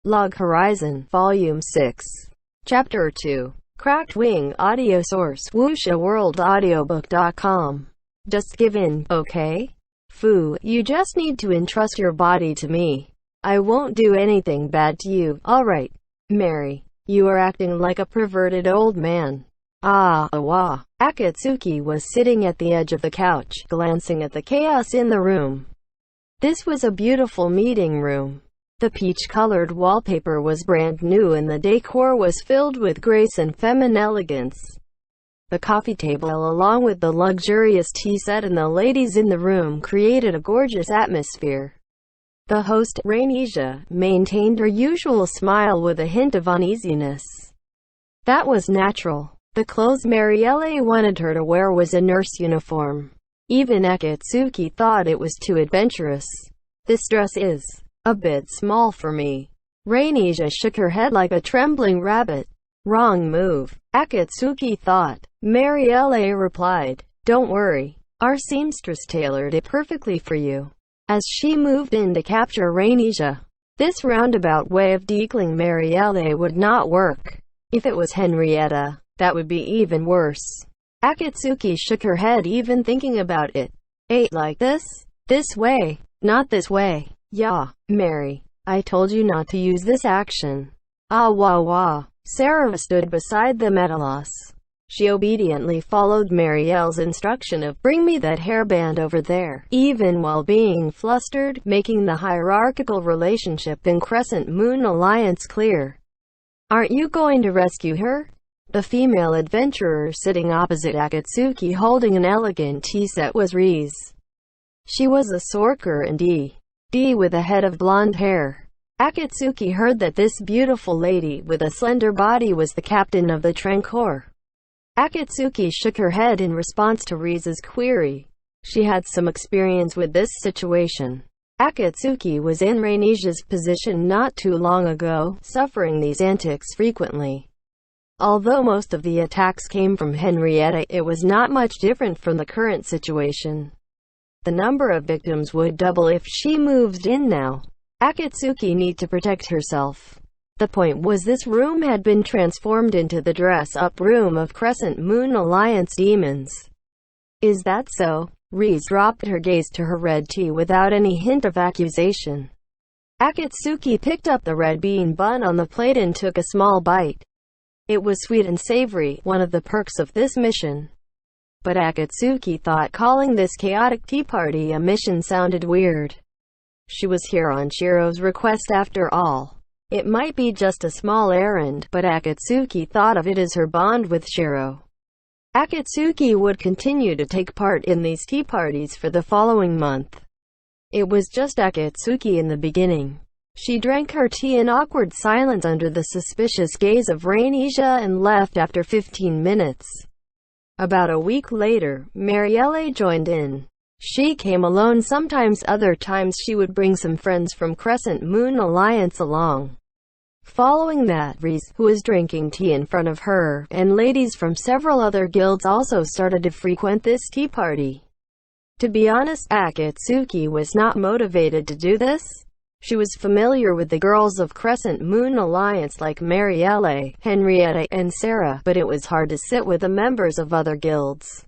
Log Horizon, Volume 6. Chapter 2. Cracked Wing Audio Source, WuxaWorldAudiobook.com. Just give in, okay? Fu, you just need to entrust your body to me. I won't do anything bad to you, alright? Mary, you are acting like a perverted old man. Awa. Akatsuki was sitting at the edge of the couch, glancing at the chaos in the room. This was a beautiful meeting room. The peach-colored wallpaper was brand new and the decor was filled with grace and feminine elegance. The coffee table along with the luxurious tea set and the ladies in the room created a gorgeous atmosphere. The host, Rainisia, maintained her usual smile with a hint of uneasiness. That was natural. The clothes Marielle wanted her to wear was a nurse uniform. Even Akatsuki thought it was too adventurous. This dress is a bit small for me. Rainisia shook her head like a trembling rabbit. Wrong move, Akatsuki thought. Marielle replied, don't worry. Our seamstress tailored it perfectly for you. As she moved in to capture Rainisia, this roundabout way of declaring Marielle would not work. If it was Henrietta, that would be even worse. Akatsuki shook her head even thinking about it. Like this? This way, not this way. Yeah, Mary, I told you not to use this action. Wah. Sarah stood beside them at a loss. She obediently followed Marielle's instruction of bring me that hairband over there, even while being flustered, making the hierarchical relationship in Crescent Moon Alliance clear. Aren't you going to rescue her? The female adventurer sitting opposite Akatsuki holding an elegant tea set was Rize. She was a sorcerer and D with a head of blonde hair. Akatsuki heard that this beautiful lady with a slender body was the captain of the Trancor. Akatsuki shook her head in response to Rize's query. She had some experience with this situation. Akatsuki was in Rainisia's position not too long ago, suffering these antics frequently. Although most of the attacks came from Henrietta, it was not much different from the current situation. The number of victims would double if she moved in now. Akatsuki needed to protect herself. The point was this room had been transformed into the dress-up room of Crescent Moon Alliance demons. Is that so? Rize dropped her gaze to her red tea without any hint of accusation. Akatsuki picked up the red bean bun on the plate and took a small bite. It was sweet and savory, one of the perks of this mission. But Akatsuki thought calling this chaotic tea party a mission sounded weird. She was here on Shiro's request after all. It might be just a small errand, but Akatsuki thought of it as her bond with Shiro. Akatsuki would continue to take part in these tea parties for the following month. It was just Akatsuki in the beginning. She drank her tea in awkward silence under the suspicious gaze of Rainisia and left after 15 minutes. About a week later, Marielle joined in. She came alone sometimes, other times she would bring some friends from Crescent Moon Alliance along. Following that, Rize, who was drinking tea in front of her, and ladies from several other guilds also started to frequent this tea party. To be honest, Akatsuki was not motivated to do this. She was familiar with the girls of Crescent Moon Alliance like Marielle, Henrietta, and Sarah, but it was hard to sit with the members of other guilds.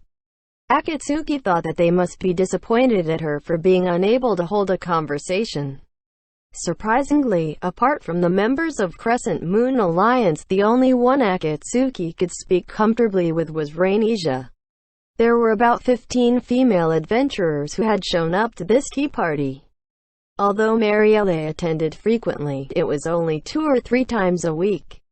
Akatsuki thought that they must be disappointed at her for being unable to hold a conversation. Surprisingly, apart from the members of Crescent Moon Alliance, the only one Akatsuki could speak comfortably with was Rainisia. There were about 15 female adventurers who had shown up to this tea party. Although Marielle attended frequently, it was only 2 or 3 times a week.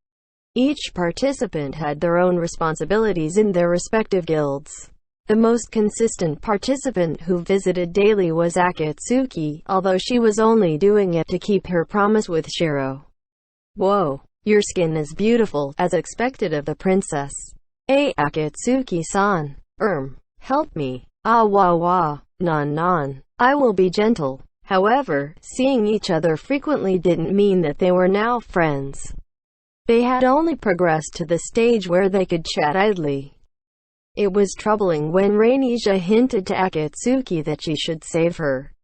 Each participant had their own responsibilities in their respective guilds. The most consistent participant who visited daily was Akatsuki, although she was only doing it to keep her promise with Shiro. Whoa, your skin is beautiful, as expected of the princess. Akatsuki-san. Help me. Wah. Non. I will be gentle. However, seeing each other frequently didn't mean that they were now friends. They had only progressed to the stage where they could chat idly. It was troubling when Rainisia hinted to Akatsuki that she should save her.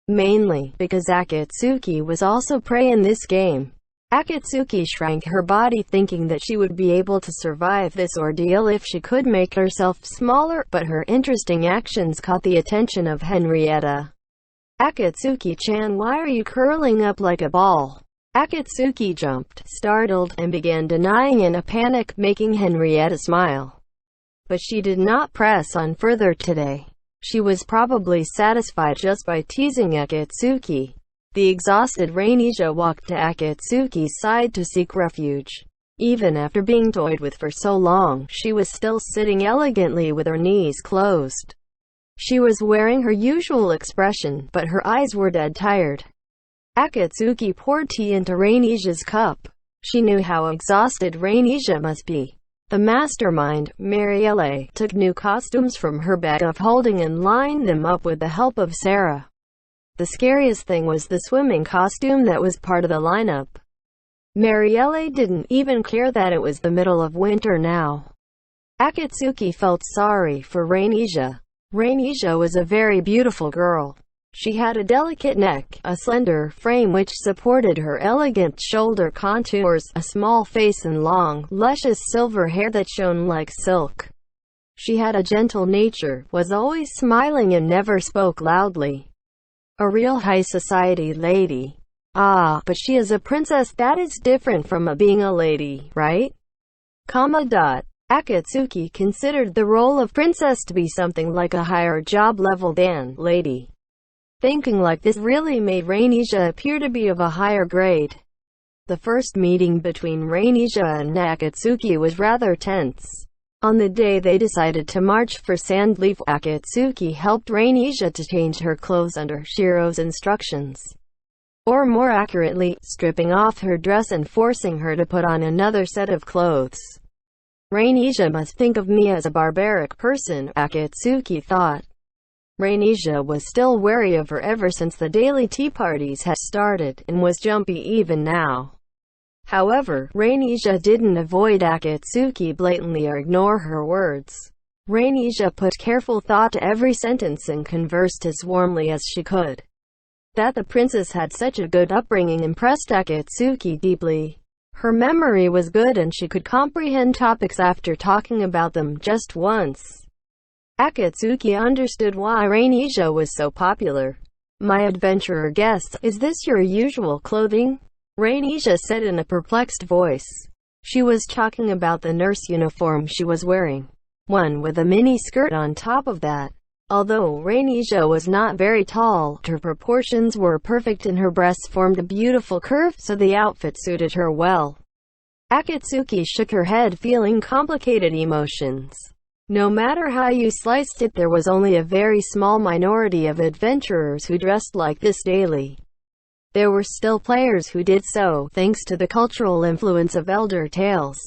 Mainly because Akatsuki was also prey in this game. Akatsuki shrank her body, thinking that she would be able to survive this ordeal if she could make herself smaller, but her interesting actions caught the attention of Henrietta. "Akatsuki-chan, why are you curling up like a ball?" Akatsuki jumped, startled, and began denying in a panic, making Henrietta smile. But she did not press on further today. She was probably satisfied just by teasing Akatsuki. The exhausted Rainija walked to Akatsuki's side to seek refuge. Even after being toyed with for so long, she was still sitting elegantly with her knees closed. She was wearing her usual expression, but her eyes were dead tired. Akatsuki poured tea into Rainija's cup. She knew how exhausted Rainija must be. The mastermind, Marielle, took new costumes from her bag of holding and lined them up with the help of Sarah. The scariest thing was the swimming costume that was part of the lineup. Marielle didn't even care that it was the middle of winter now. Akatsuki felt sorry for Rainija. Rainija was a very beautiful girl. She had a delicate neck, a slender frame which supported her elegant shoulder contours, a small face and long, luscious silver hair that shone like silk. She had a gentle nature, was always smiling and never spoke loudly. A real high society lady. Ah, but she is a princess. That is different from being a lady, right? Akatsuki considered the role of princess to be something like a higher job level than lady. Thinking like this really made Rainija appear to be of a higher grade. The first meeting between Rainija and Akatsuki was rather tense. On the day they decided to march for Sandleaf, Akatsuki helped Rainija to change her clothes under Shiro's instructions. Or more accurately, stripping off her dress and forcing her to put on another set of clothes. Rainija must think of me as a barbaric person, Akatsuki thought. Rainija was still wary of her ever since the daily tea parties had started, and was jumpy even now. However, Rainija didn't avoid Akatsuki blatantly or ignore her words. Rainija put careful thought to every sentence and conversed as warmly as she could. That the princess had such a good upbringing impressed Akatsuki deeply. Her memory was good and she could comprehend topics after talking about them just once. Akatsuki understood why Rainija was so popular. "My adventurer guests, is this your usual clothing?" Rainija said in a perplexed voice. She was talking about the nurse uniform she was wearing. One with a mini skirt on top of that. Although Rainija was not very tall, her proportions were perfect and her breasts formed a beautiful curve, so the outfit suited her well. Akatsuki shook her head, feeling complicated emotions. No matter how you sliced it, there was only a very small minority of adventurers who dressed like this daily. There were still players who did so, thanks to the cultural influence of elder tales.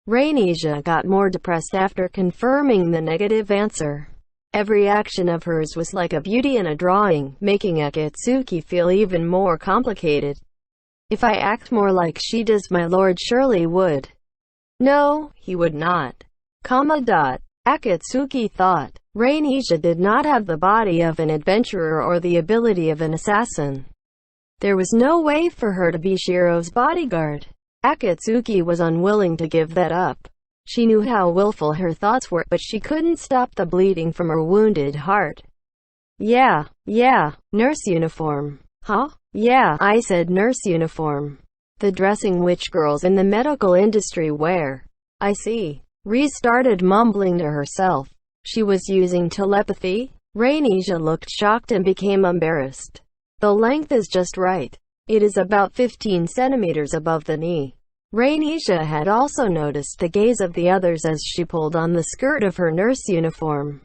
Rainija got more depressed after confirming the negative answer. Every action of hers was like a beauty in a drawing, making Akatsuki feel even more complicated. "If I act more like she does, my lord surely would." No, he would not. Akatsuki thought. Rainija did not have the body of an adventurer or the ability of an assassin. There was no way for her to be Shiro's bodyguard. Akatsuki was unwilling to give that up. She knew how willful her thoughts were, but she couldn't stop the bleeding from her wounded heart. Yeah, nurse uniform. Huh? Yeah, I said nurse uniform. The dressing which girls in the medical industry wear. I see. Riz started mumbling to herself. She was using telepathy? Rainija looked shocked and became embarrassed. The length is just right. It is about 15 centimeters above the knee. Rainija had also noticed the gaze of the others as she pulled on the skirt of her nurse uniform.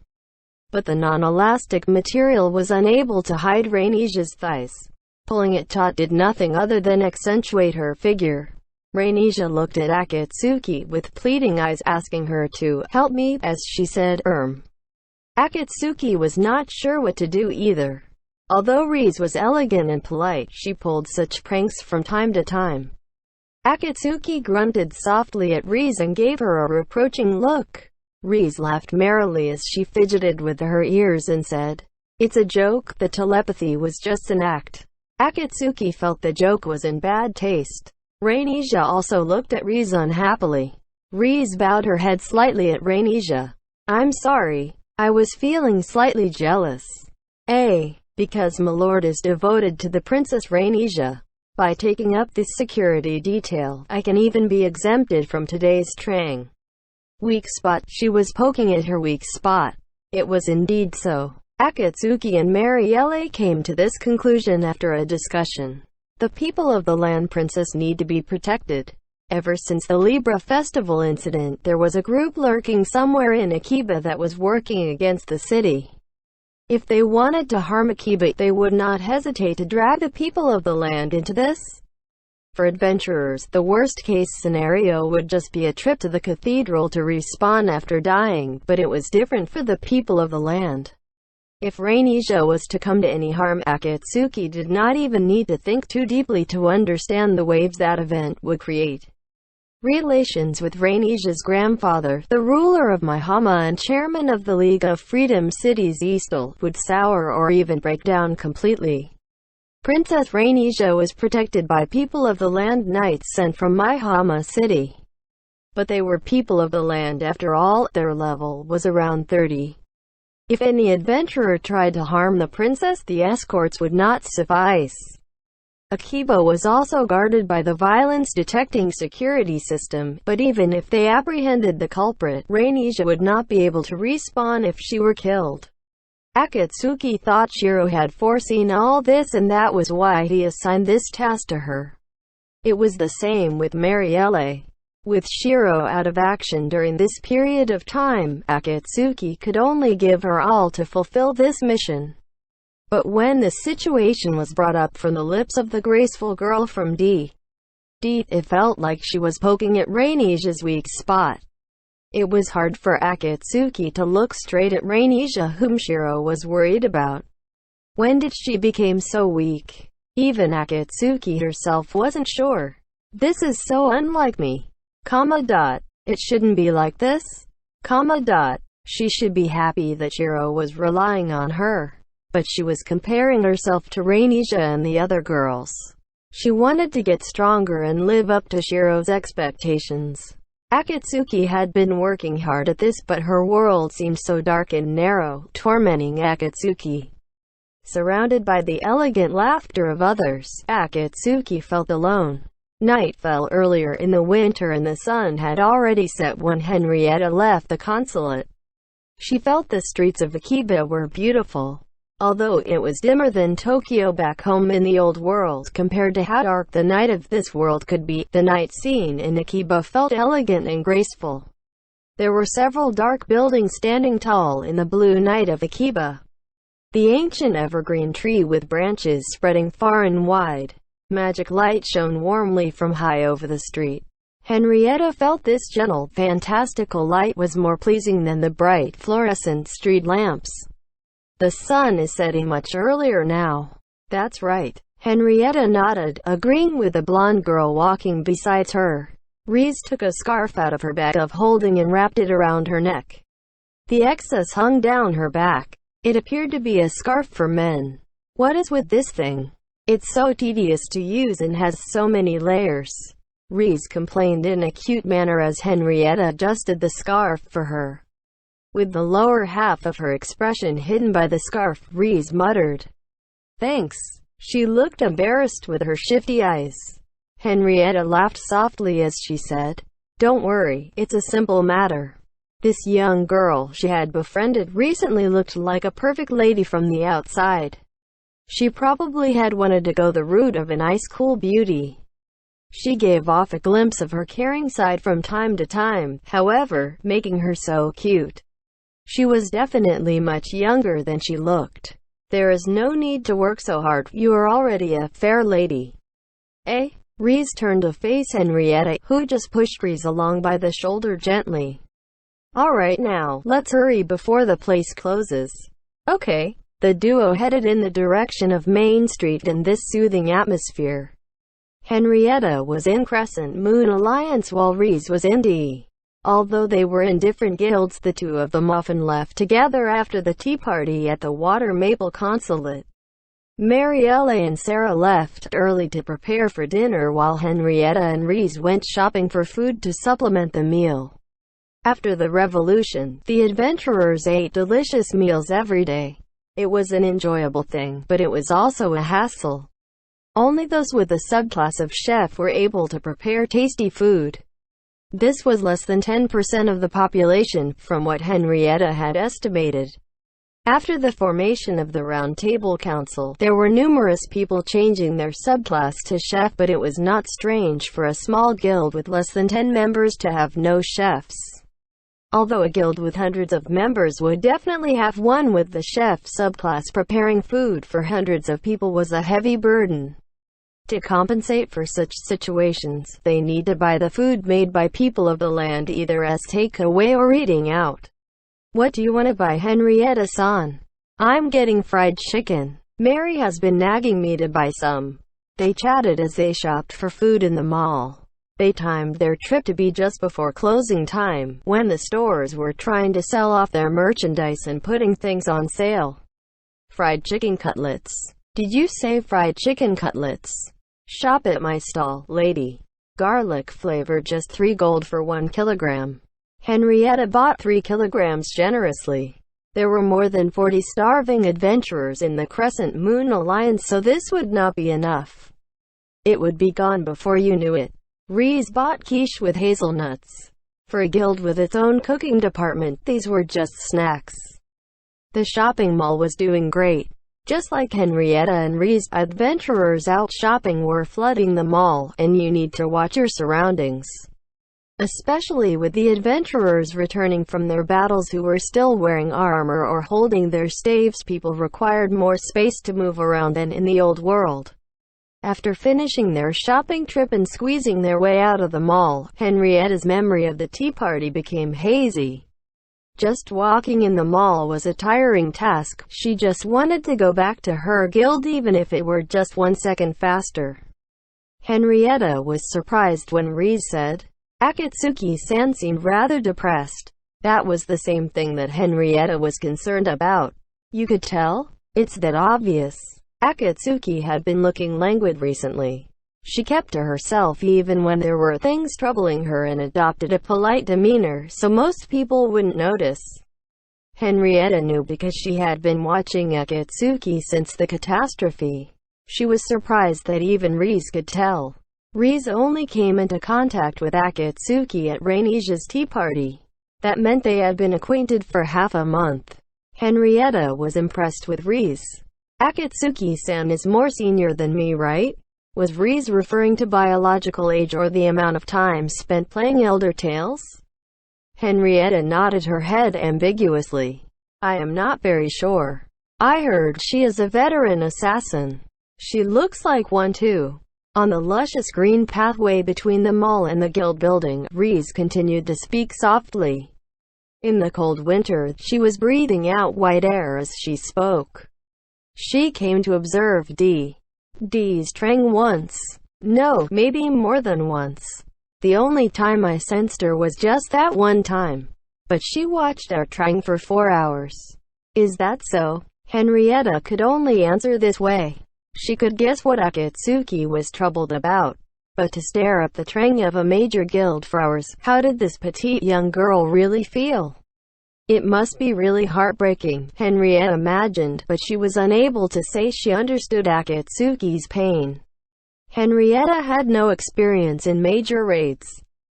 But the non-elastic material was unable to hide Rainija's thighs. Pulling it taut did nothing other than accentuate her figure. Rainija looked at Akatsuki with pleading eyes, asking her to help me, as she said, Akatsuki was not sure what to do either. Although Riz was elegant and polite, she pulled such pranks from time to time. Akatsuki grunted softly at Riz and gave her a reproaching look. Riz laughed merrily as she fidgeted with her ears and said, "It's a joke, the telepathy was just an act." Akatsuki felt the joke was in bad taste. Rainesia also looked at Rize unhappily. Rize bowed her head slightly at Rainesia. I'm sorry. I was feeling slightly jealous. Because Milord is devoted to the Princess Rainesia. By taking up this security detail, I can even be exempted from today's training. Weak spot. She was poking at her weak spot. It was indeed so. Akatsuki and Marielle came to this conclusion after a discussion. The people of the land princess need to be protected. Ever since the Libra Festival incident, there was a group lurking somewhere in Akiba that was working against the city. If they wanted to harm Akiba, they would not hesitate to drag the people of the land into this. For adventurers, the worst-case scenario would just be a trip to the cathedral to respawn after dying, but it was different for the people of the land. If Rainesia was to come to any harm, Akatsuki did not even need to think too deeply to understand the waves that event would create. Relations with Rainesia's grandfather, the ruler of Maihama and chairman of the League of Freedom Cities Eastal, would sour or even break down completely. Princess Rainesia was protected by people of the land knights sent from Maihama City. But they were people of the land after all. Their level was around 30. If any adventurer tried to harm the princess, the escorts would not suffice. Akiba was also guarded by the violence-detecting security system, but even if they apprehended the culprit, Rainesia would not be able to respawn if she were killed. Akatsuki thought Shiro had foreseen all this, and that was why he assigned this task to her. It was the same with Marielle. With Shiro out of action during this period of time, Akatsuki could only give her all to fulfill this mission. But when the situation was brought up from the lips of the graceful girl from D, it felt like she was poking at Rainesia's weak spot. It was hard for Akatsuki to look straight at Rainesia, whom Shiro was worried about. When did she become so weak? Even Akatsuki herself wasn't sure. This is so unlike me. It shouldn't be like this. She should be happy that Shiro was relying on her. But she was comparing herself to Rainesia and the other girls. She wanted to get stronger and live up to Shiro's expectations. Akatsuki had been working hard at this, but her world seemed so dark and narrow, tormenting Akatsuki. Surrounded by the elegant laughter of others, Akatsuki felt alone. Night fell earlier in the winter and the sun had already set when Henrietta left the consulate. She felt the streets of Akiba were beautiful. Although it was dimmer than Tokyo back home in the old world compared to how dark the night of this world could be, the night scene in Akiba felt elegant and graceful. There were several dark buildings standing tall in the blue night of Akiba. The ancient evergreen tree with branches spreading far and wide. Magic light shone warmly from high over the street. Henrietta felt this gentle, fantastical light was more pleasing than the bright, fluorescent street lamps. The sun is setting much earlier now. That's right. Henrietta nodded, agreeing with the blonde girl walking beside her. Rize took a scarf out of her bag of holding and wrapped it around her neck. The excess hung down her back. It appeared to be a scarf for men. What is with this thing? It's so tedious to use and has so many layers. Rize complained in a cute manner as Henrietta adjusted the scarf for her. With the lower half of her expression hidden by the scarf, Rize muttered, "Thanks." She looked embarrassed with her shifty eyes. Henrietta laughed softly as she said, "Don't worry, it's a simple matter." This young girl she had befriended recently looked like a perfect lady from the outside. She probably had wanted to go the route of an ice-cool beauty. She gave off a glimpse of her caring side from time to time, however, making her so cute. She was definitely much younger than she looked. There is no need to work so hard, you are already a fair lady. Rize turned to face Henrietta, who just pushed Rize along by the shoulder gently. Alright now, let's hurry before the place closes. Okay. The duo headed in the direction of Main Street in this soothing atmosphere. Henrietta was in Crescent Moon Alliance while Rize was in D. Although they were in different guilds, the two of them often left together after the tea party at the Water Maple Consulate. Marielle and Sarah left early to prepare for dinner while Henrietta and Reese went shopping for food to supplement the meal. After the revolution, the adventurers ate delicious meals every day. It was an enjoyable thing, but it was also a hassle. Only those with the subclass of chef were able to prepare tasty food. This was less than 10% of the population, from what Henrietta had estimated. After the formation of the Round Table Council, there were numerous people changing their subclass to chef, but it was not strange for a small guild with less than 10 members to have no chefs. Although a guild with hundreds of members would definitely have one with the chef subclass, preparing food for hundreds of people was a heavy burden. To compensate for such situations, they need to buy the food made by people of the land either as takeaway or eating out. What do you want to buy, Henrietta-san? I'm getting fried chicken. Mary has been nagging me to buy some. They chatted as they shopped for food in the mall. They timed their trip to be just before closing time, when the stores were trying to sell off their merchandise and putting things on sale. Fried chicken cutlets. Did you say fried chicken cutlets? Shop at my stall, lady. Garlic flavor, just 3 gold for 1 kilogram. Henrietta bought 3 kilograms generously. There were more than 40 starving adventurers in the Crescent Moon Alliance, so this would not be enough. It would be gone before you knew it. Reese bought quiche with hazelnuts. For a guild with its own cooking department, these were just snacks. The shopping mall was doing great. Just like Henrietta and Reese, adventurers out shopping were flooding the mall, and you need to watch your surroundings. Especially with the adventurers returning from their battles who were still wearing armor or holding their staves. People required more space to move around than in the old world. After finishing their shopping trip and squeezing their way out of the mall, Henrietta's memory of the tea party became hazy. Just walking in the mall was a tiring task. She just wanted to go back to her guild, even if it were just 1 second faster. Henrietta was surprised when Reese said, "Akatsuki-san seemed rather depressed." That was the same thing that Henrietta was concerned about. You could tell? It's that obvious. Akatsuki had been looking languid recently. She kept to herself even when there were things troubling her and adopted a polite demeanor so most people wouldn't notice. Henrietta knew because she had been watching Akatsuki since the catastrophe. She was surprised that even Reese could tell. Reese only came into contact with Akatsuki at Rainesia's tea party. That meant they had been acquainted for half a month. Henrietta was impressed with Reese. "Akatsuki-san is more senior than me, right?" Was Reese referring to biological age or the amount of time spent playing Elder Tales? Henrietta nodded her head ambiguously. "I am not very sure. I heard she is a veteran assassin. She looks like one too." On the luscious green pathway between the mall and the guild building, Reese continued to speak softly. In the cold winter, she was breathing out white air as she spoke. She came to observe D's Trang once. No, maybe more than once. The only time I sensed her was just that one time. But she watched our Trang for 4 hours. Is that so? Henrietta could only answer this way. She could guess what Akatsuki was troubled about. But to stare at the Trang of a major guild for hours, how did this petite young girl really feel? It must be really heartbreaking, Henrietta imagined, but she was unable to say she understood Akatsuki's pain. Henrietta had no experience in major raids.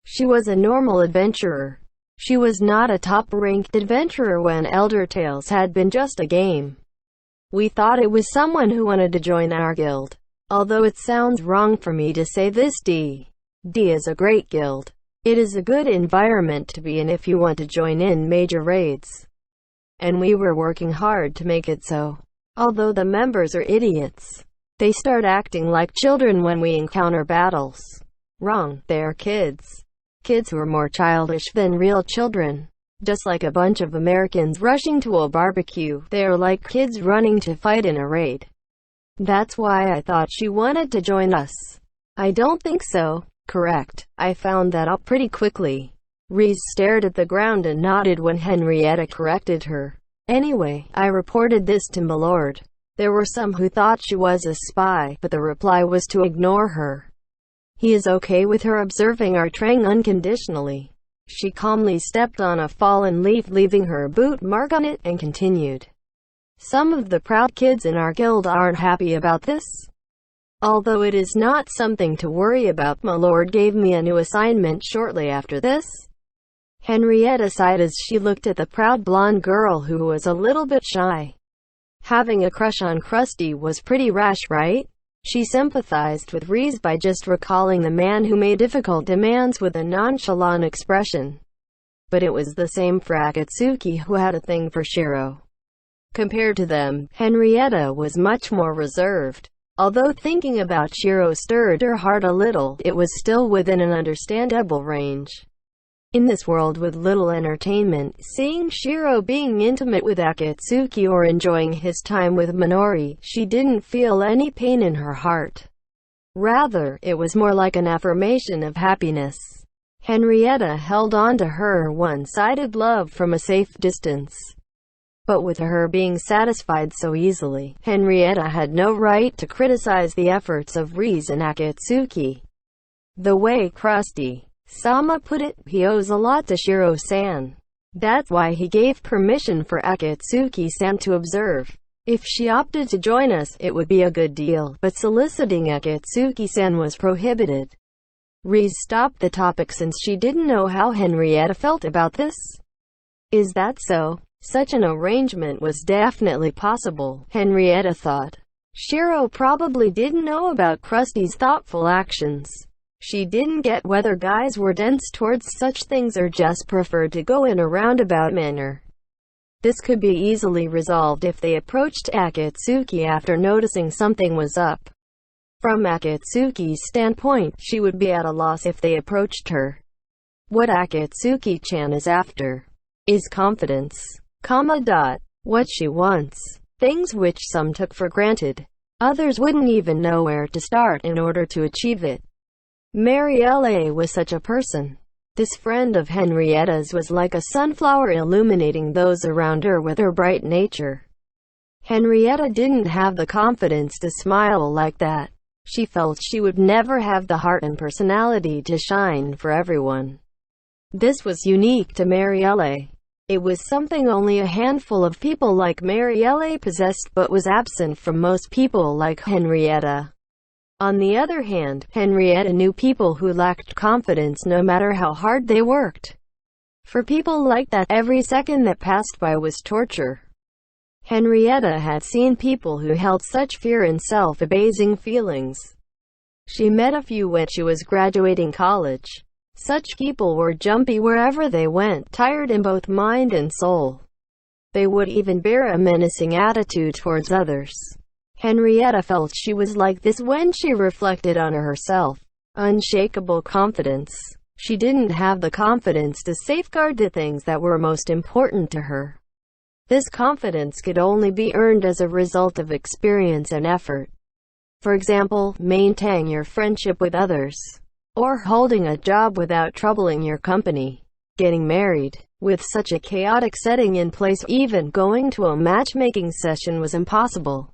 She was a normal adventurer. She was not a top-ranked adventurer when Elder Tales had been just a game. We thought it was someone who wanted to join our guild. Although it sounds wrong for me to say this, D is a great guild. It is a good environment to be in if you want to join in major raids. And we were working hard to make it so. Although the members are idiots. They start acting like children when we encounter battles. Wrong, they're kids. Kids who are more childish than real children. Just like a bunch of Americans rushing to a barbecue, they're like kids running to fight in a raid. That's why I thought she wanted to join us. I don't think so. Correct. I found that out pretty quickly. Reese stared at the ground and nodded when Henrietta corrected her. Anyway, I reported this to Milord. There were some who thought she was a spy, but the reply was to ignore her. He is okay with her observing our train unconditionally. She calmly stepped on a fallen leaf, leaving her boot mark on it, and continued. Some of the proud kids in our guild aren't happy about this. Although it is not something to worry about, my lord gave me a new assignment shortly after this. Henrietta sighed as she looked at the proud blonde girl who was a little bit shy. Having a crush on Krusty was pretty rash, right? She sympathized with Reese by just recalling the man who made difficult demands with a nonchalant expression. But it was the same for Akatsuki, who had a thing for Shiro. Compared to them, Henrietta was much more reserved. Although thinking about Shiro stirred her heart a little, it was still within an understandable range. In this world with little entertainment, seeing Shiro being intimate with Akatsuki or enjoying his time with Minori, she didn't feel any pain in her heart. Rather, it was more like an affirmation of happiness. Henrietta held on to her one-sided love from a safe distance. But with her being satisfied so easily, Henrietta had no right to criticize the efforts of Reese and Akatsuki. The way Krusty-sama put it, he owes a lot to Shiro-san. That's why he gave permission for Akatsuki-san to observe. If she opted to join us, it would be a good deal, but soliciting Akatsuki-san was prohibited. Reese stopped the topic since she didn't know how Henrietta felt about this. Is that so? Such an arrangement was definitely possible, Henrietta thought. Shiro probably didn't know about Krusty's thoughtful actions. She didn't get whether guys were dense towards such things or just preferred to go in a roundabout manner. This could be easily resolved if they approached Akatsuki after noticing something was up. From Akatsuki's standpoint, she would be at a loss if they approached her. What Akatsuki-chan is after is confidence, what she wants, things which some took for granted. Others wouldn't even know where to start in order to achieve it. Marielle was such a person. This friend of Henrietta's was like a sunflower illuminating those around her with her bright nature. Henrietta didn't have the confidence to smile like that. She felt she would never have the heart and personality to shine for everyone. This was unique to Marielle. It was something only a handful of people like Marielle possessed, but was absent from most people like Henrietta. On the other hand, Henrietta knew people who lacked confidence no matter how hard they worked. For people like that, every second that passed by was torture. Henrietta had seen people who held such fear and self-abasing feelings. She met a few when she was graduating college. Such people were jumpy wherever they went, tired in both mind and soul. They would even bear a menacing attitude towards others. Henrietta felt she was like this when she reflected on herself. Unshakable confidence. She didn't have the confidence to safeguard the things that were most important to her. This confidence could only be earned as a result of experience and effort. For example, maintaining your friendship with others. Or holding a job without troubling your company. Getting married. With such a chaotic setting in place, even going to a matchmaking session was impossible.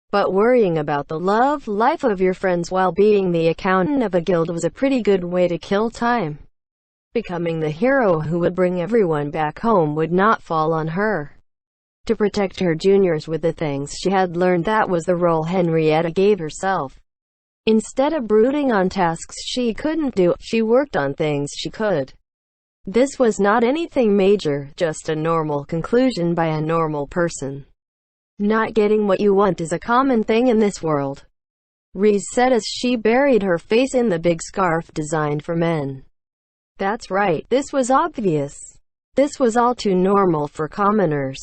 But worrying about the love life of your friends while being the accountant of a guild was a pretty good way to kill time. Becoming the hero who would bring everyone back home would not fall on her. To protect her juniors with the things she had learned, that was the role Henrietta gave herself. Instead of brooding on tasks she couldn't do, she worked on things she could. This was not anything major, just a normal conclusion by a normal person. Not getting what you want is a common thing in this world, Reese said as she buried her face in the big scarf designed for men. That's right, this was obvious. This was all too normal for commoners.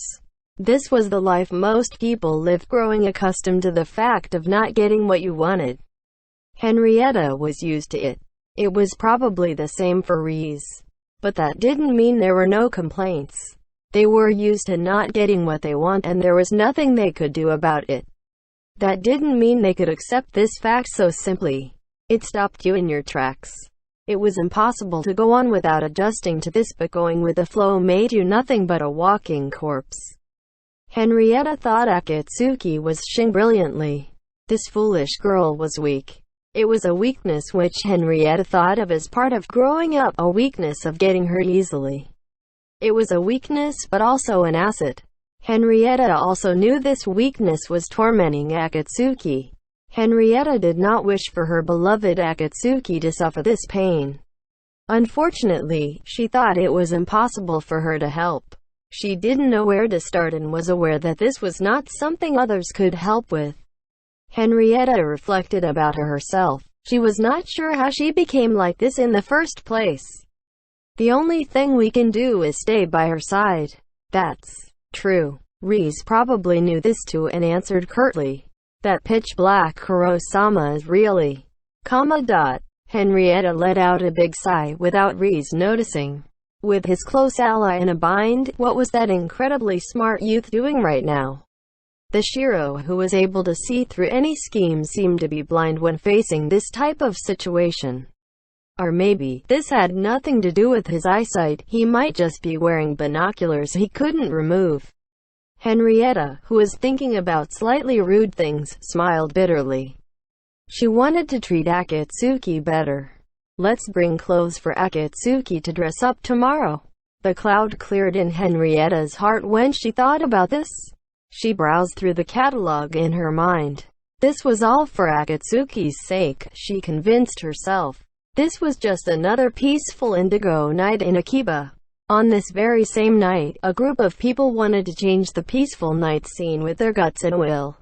This was the life most people lived, growing accustomed to the fact of not getting what you wanted. Henrietta was used to it. It was probably the same for Reese. But that didn't mean there were no complaints. They were used to not getting what they want, and there was nothing they could do about it. That didn't mean they could accept this fact so simply. It stopped you in your tracks. It was impossible to go on without adjusting to this, but going with the flow made you nothing but a walking corpse. Henrietta thought Akatsuki was shing brilliantly. This foolish girl was weak. It was a weakness which Henrietta thought of as part of growing up, a weakness of getting hurt easily. It was a weakness but also an asset. Henrietta also knew this weakness was tormenting Akatsuki. Henrietta did not wish for her beloved Akatsuki to suffer this pain. Unfortunately, she thought it was impossible for her to help. She didn't know where to start and was aware that this was not something others could help with. Henrietta reflected about herself. She was not sure how she became like this in the first place. The only thing we can do is stay by her side. That's true. Reese probably knew this too and answered curtly. That pitch-black Kuro-sama is really... Henrietta let out a big sigh without Reese noticing. With his close ally in a bind, what was that incredibly smart youth doing right now? The Shiro who was able to see through any scheme seemed to be blind when facing this type of situation. Or maybe, this had nothing to do with his eyesight, he might just be wearing binoculars he couldn't remove. Henrietta, who was thinking about slightly rude things, smiled bitterly. She wanted to treat Akatsuki better. Let's bring clothes for Akatsuki to dress up tomorrow. The cloud cleared in Henrietta's heart when she thought about this. She browsed through the catalog in her mind. This was all for Akatsuki's sake, she convinced herself. This was just another peaceful indigo night in Akiba. On this very same night, a group of people wanted to change the peaceful night scene with their guts and will.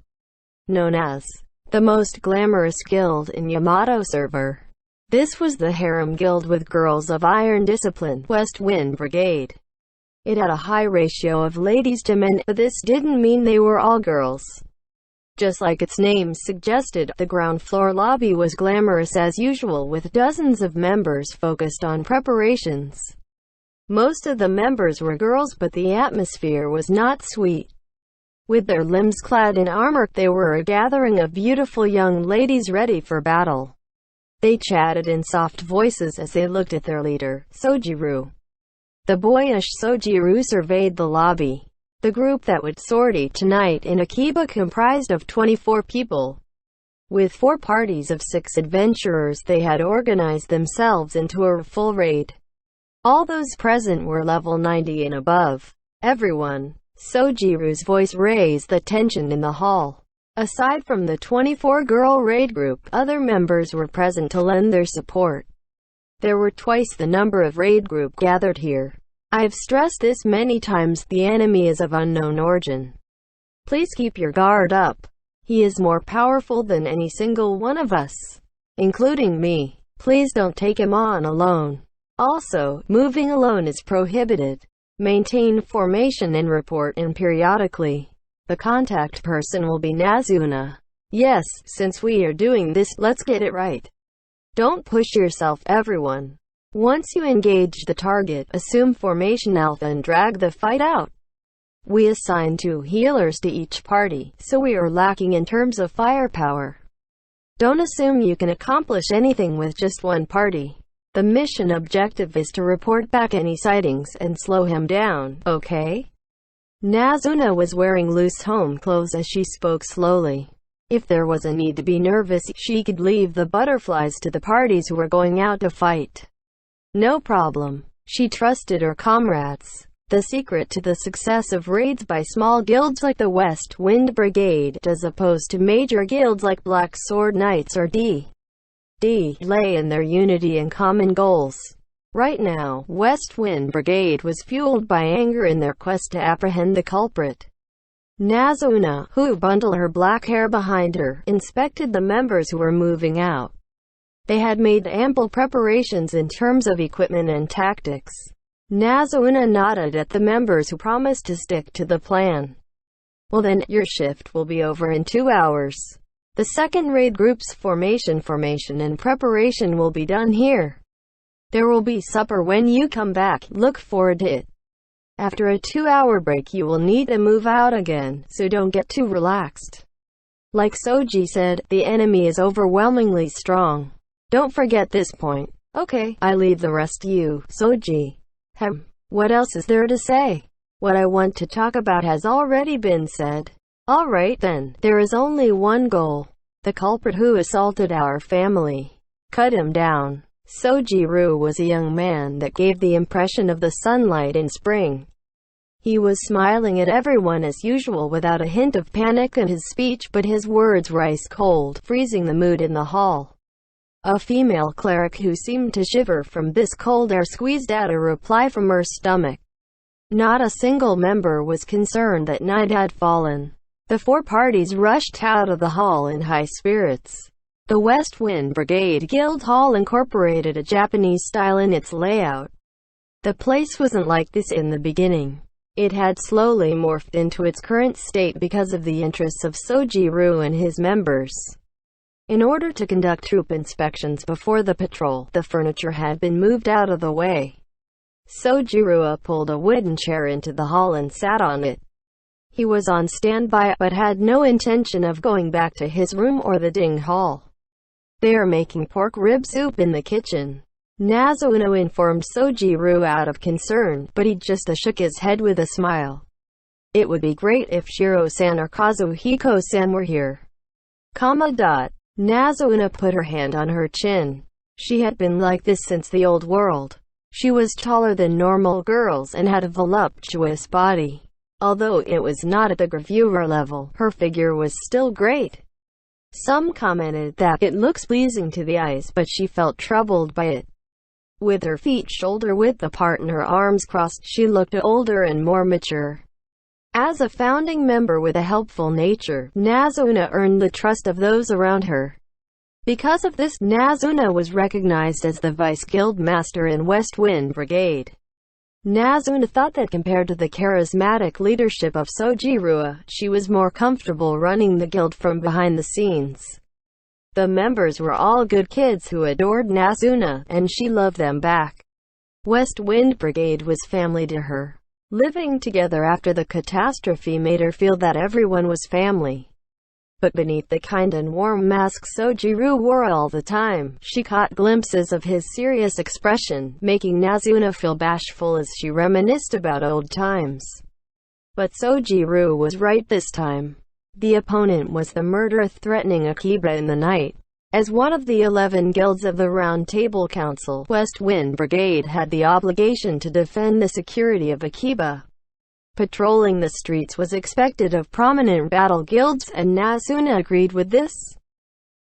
Known as the most glamorous guild in Yamato server. This was the Harem Guild with Girls of Iron Discipline, West Wind Brigade. It had a high ratio of ladies to men, but this didn't mean they were all girls. Just like its name suggested, the ground floor lobby was glamorous as usual with dozens of members focused on preparations. Most of the members were girls but the atmosphere was not sweet. With their limbs clad in armor, they were a gathering of beautiful young ladies ready for battle. They chatted in soft voices as they looked at their leader, Sojiru. The boyish Sojiru surveyed the lobby. The group that would sortie tonight in Akiba comprised of 24 people. With 4 parties of 6 adventurers, they had organized themselves into a full raid. All those present were level 90 and above. Everyone. Sojiru's voice raised the tension in the hall. Aside from the 24-girl raid group, other members were present to lend their support. There were twice the number of raid group gathered here. I've stressed this many times, the enemy is of unknown origin. Please keep your guard up. He is more powerful than any single one of us, including me. Please don't take him on alone. Also, moving alone is prohibited. Maintain formation and report in periodically. The contact person will be Nazuna. Yes, since we are doing this, let's get it right. Don't push yourself, everyone. Once you engage the target, assume formation alpha and drag the fight out. We assign 2 healers to each party, so we are lacking in terms of firepower. Don't assume you can accomplish anything with just one party. The mission objective is to report back any sightings and slow him down, okay? Nazuna was wearing loose home clothes as she spoke slowly. If there was a need to be nervous, she could leave the butterflies to the parties who were going out to fight. No problem. She trusted her comrades. The secret to the success of raids by small guilds like the West Wind Brigade, as opposed to major guilds like Black Sword Knights or D.D., lay in their unity and common goals. Right now, West Wind Brigade was fueled by anger in their quest to apprehend the culprit. Nazuna, who bundled her black hair behind her, inspected the members who were moving out. They had made ample preparations in terms of equipment and tactics. Nazuna nodded at the members who promised to stick to the plan. Well then, your shift will be over in 2 hours. The second raid group's formation and preparation will be done here. There will be supper when you come back, look forward to it. After a 2-hour break you will need to move out again, so don't get too relaxed. Like Soji said, the enemy is overwhelmingly strong. Don't forget this point. Okay, I leave the rest to you, Soji. What else is there to say? What I want to talk about has already been said. Alright then, there is only one goal. The culprit who assaulted our family. Cut him down. Sojiru was a young man that gave the impression of the sunlight in spring. He was smiling at everyone as usual without a hint of panic in his speech, but his words were ice cold, freezing the mood in the hall. A female cleric who seemed to shiver from this cold air squeezed out a reply from her stomach. Not a single member was concerned that night had fallen. The four parties rushed out of the hall in high spirits. The West Wind Brigade Guild Hall incorporated a Japanese style in its layout. The place wasn't like this in the beginning. It had slowly morphed into its current state because of the interests of Sojiru and his members. In order to conduct troop inspections before the patrol, the furniture had been moved out of the way. Sojiru pulled a wooden chair into the hall and sat on it. He was on standby, but had no intention of going back to his room or the ding hall. "They are making pork rib soup in the kitchen," Nazuno informed Sojiru out of concern, but he just shook his head with a smile. "It would be great if Shiro-san or Kazuhiko-san were here." Nazuno put her hand on her chin. She had been like this since the old world. She was taller than normal girls and had a voluptuous body. Although it was not at the gravure level, her figure was still great. Some commented that it looks pleasing to the eyes, but she felt troubled by it. With her feet shoulder-width apart and her arms crossed, she looked older and more mature. As a founding member with a helpful nature, Nazuno earned the trust of those around her. Because of this, Nazuno was recognized as the Vice Guild Master in West Wind Brigade. Nazuno thought that compared to the charismatic leadership of Sojiru, she was more comfortable running the guild from behind the scenes. The members were all good kids who adored Nazuno, and she loved them back. West Wind Brigade was family to her. Living together after the catastrophe made her feel that everyone was family. But beneath the kind and warm mask Sojiru wore all the time, she caught glimpses of his serious expression, making Nazuno feel bashful as she reminisced about old times. But Sojiru was right this time. The opponent was the murderer threatening Akiba in the night. As one of the 11 guilds of the Round Table Council, West Wind Brigade had the obligation to defend the security of Akiba. Patrolling the streets was expected of prominent battle guilds, and Nazuno agreed with this.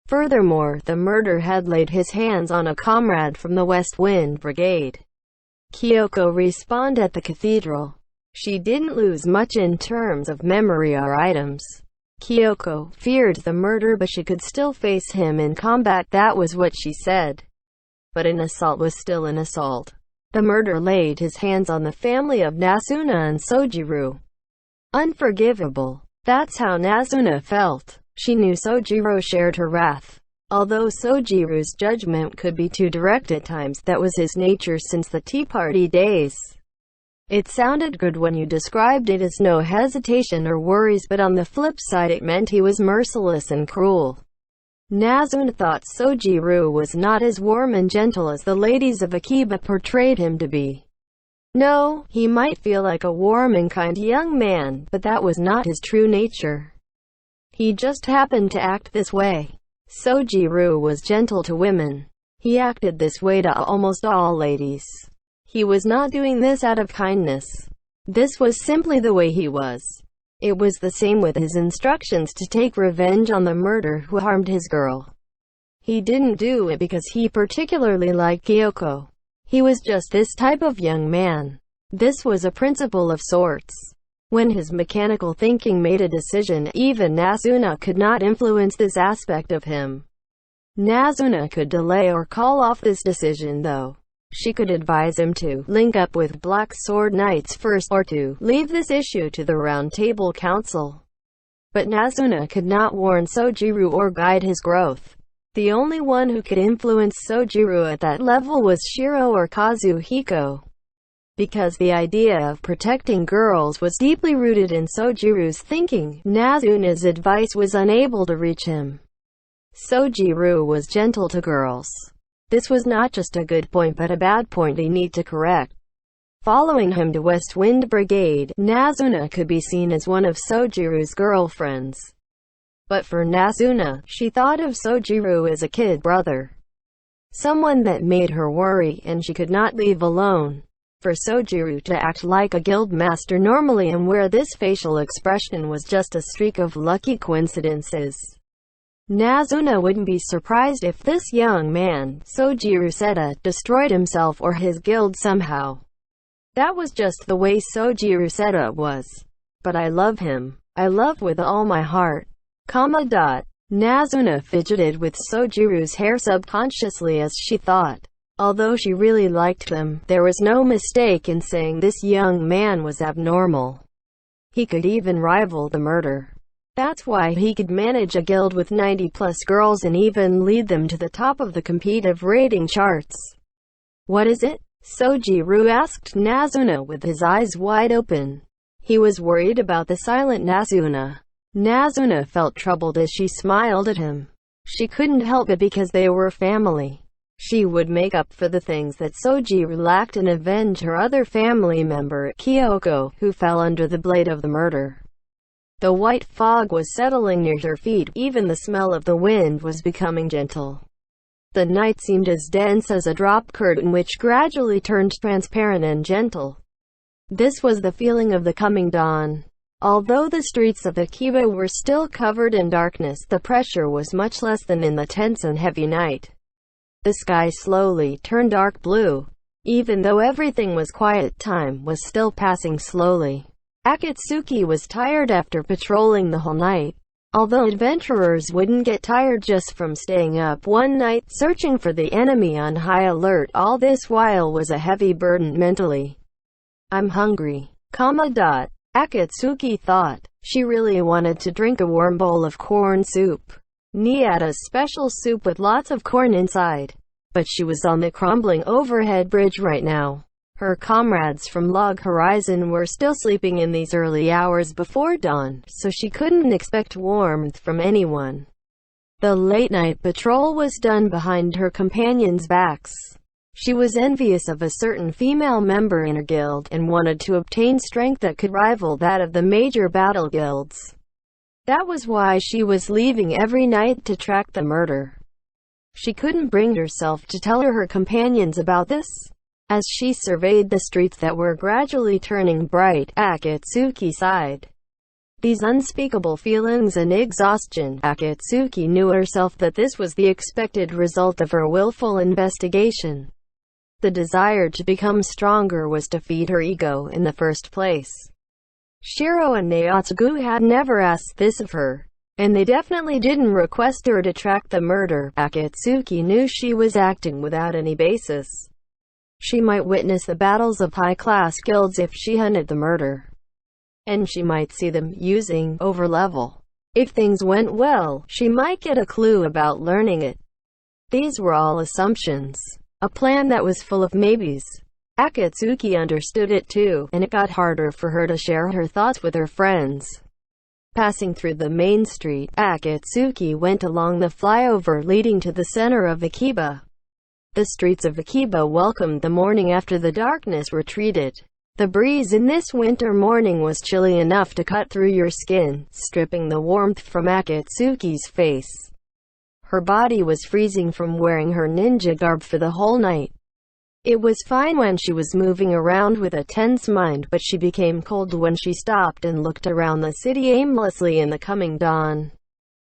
Furthermore, the murderer had laid his hands on a comrade from the West Wind Brigade. Kyoko respawned at the cathedral. She didn't lose much in terms of memory or items. Kyoko feared the murderer, but she could still face him in combat, that was what she said. But an assault was still an assault. The murderer laid his hands on the family of Nazuno and Sojiru. Unforgivable. That's how Nazuno felt. She knew Sojiru shared her wrath. Although Sojiru's judgment could be too direct at times, that was his nature since the Tea Party days. It sounded good when you described it as no hesitation or worries, but on the flip side it meant he was merciless and cruel. Nazuno thought Sojiru was not as warm and gentle as the ladies of Akiba portrayed him to be. No, he might feel like a warm and kind young man, but that was not his true nature. He just happened to act this way. Sojiru was gentle to women. He acted this way to almost all ladies. He was not doing this out of kindness. This was simply the way he was. It was the same with his instructions to take revenge on the murderer who harmed his girl. He didn't do it because he particularly liked Kyoko. He was just this type of young man. This was a principle of sorts. When his mechanical thinking made a decision, even Nazuno could not influence this aspect of him. Nazuno could delay or call off this decision though. She could advise him to link up with Black Sword Knights first, or to leave this issue to the Round Table Council. But Nazuno could not warn Sojiru or guide his growth. The only one who could influence Sojiru at that level was Shiro or Kazuhiko. Because the idea of protecting girls was deeply rooted in Sojiru's thinking, Nazuno's advice was unable to reach him. Sojiru was gentle to girls. This was not just a good point but a bad point they need to correct. Following him to West Wind Brigade, Nazuna could be seen as one of Sojiru's girlfriends. But for Nazuna, she thought of Sojiru as a kid brother. Someone that made her worry and she could not leave alone. For Sojiru to act like a guild master normally and wear this facial expression was just a streak of lucky coincidences. Nazuna wouldn't be surprised if this young man, Sojiru Seta, destroyed himself or his guild somehow. That was just the way Sojiru Seta was. But I love him. I love with all my heart. Nazuna fidgeted with Sojiru's hair subconsciously as she thought. Although she really liked him, there was no mistake in saying this young man was abnormal. He could even rival the murder. That's why he could manage a guild with 90+ girls and even lead them to the top of the competitive rating charts. What is it? Sojiru asked Nazuna with his eyes wide open. He was worried about the silent Nazuna. Nazuna felt troubled as she smiled at him. She couldn't help it because they were family. She would make up for the things that Sojiru lacked and avenge her other family member, Kyoko, who fell under the blade of the murder. The white fog was settling near her feet, even the smell of the wind was becoming gentle. The night seemed as dense as a drop curtain which gradually turned transparent and gentle. This was the feeling of the coming dawn. Although the streets of Akiba were still covered in darkness, the pressure was much less than in the tense and heavy night. The sky slowly turned dark blue. Even though everything was quiet, time was still passing slowly. Akatsuki was tired after patrolling the whole night. Although adventurers wouldn't get tired just from staying up one night searching for the enemy on high alert, all this while was a heavy burden mentally. I'm hungry. Akatsuki thought. She really wanted to drink a warm bowl of corn soup. Niata's special soup with lots of corn inside. But she was on the crumbling overhead bridge right now. Her comrades from Log Horizon were still sleeping in these early hours before dawn, so she couldn't expect warmth from anyone. The late-night patrol was done behind her companions' backs. She was envious of a certain female member in her guild, and wanted to obtain strength that could rival that of the major battle guilds. That was why she was leaving every night to track the murder. She couldn't bring herself to tell her companions about this. As she surveyed the streets that were gradually turning bright, Akatsuki sighed. These unspeakable feelings and exhaustion, Akatsuki knew herself that this was the expected result of her willful investigation. The desire to become stronger was to feed her ego in the first place. Shiro and Naotsugu had never asked this of her, and they definitely didn't request her to track the murder. Akatsuki knew she was acting without any basis. She might witness the battles of high-class guilds if she hunted the murder. And she might see them using overlevel. If things went well, she might get a clue about learning it. These were all assumptions. A plan that was full of maybes. Akatsuki understood it too, and it got harder for her to share her thoughts with her friends. Passing through the main street, Akatsuki went along the flyover leading to the center of Akiba. The streets of Akiba welcomed the morning after the darkness retreated. The breeze in this winter morning was chilly enough to cut through your skin, stripping the warmth from Akatsuki's face. Her body was freezing from wearing her ninja garb for the whole night. It was fine when she was moving around with a tense mind, but she became cold when she stopped and looked around the city aimlessly in the coming dawn.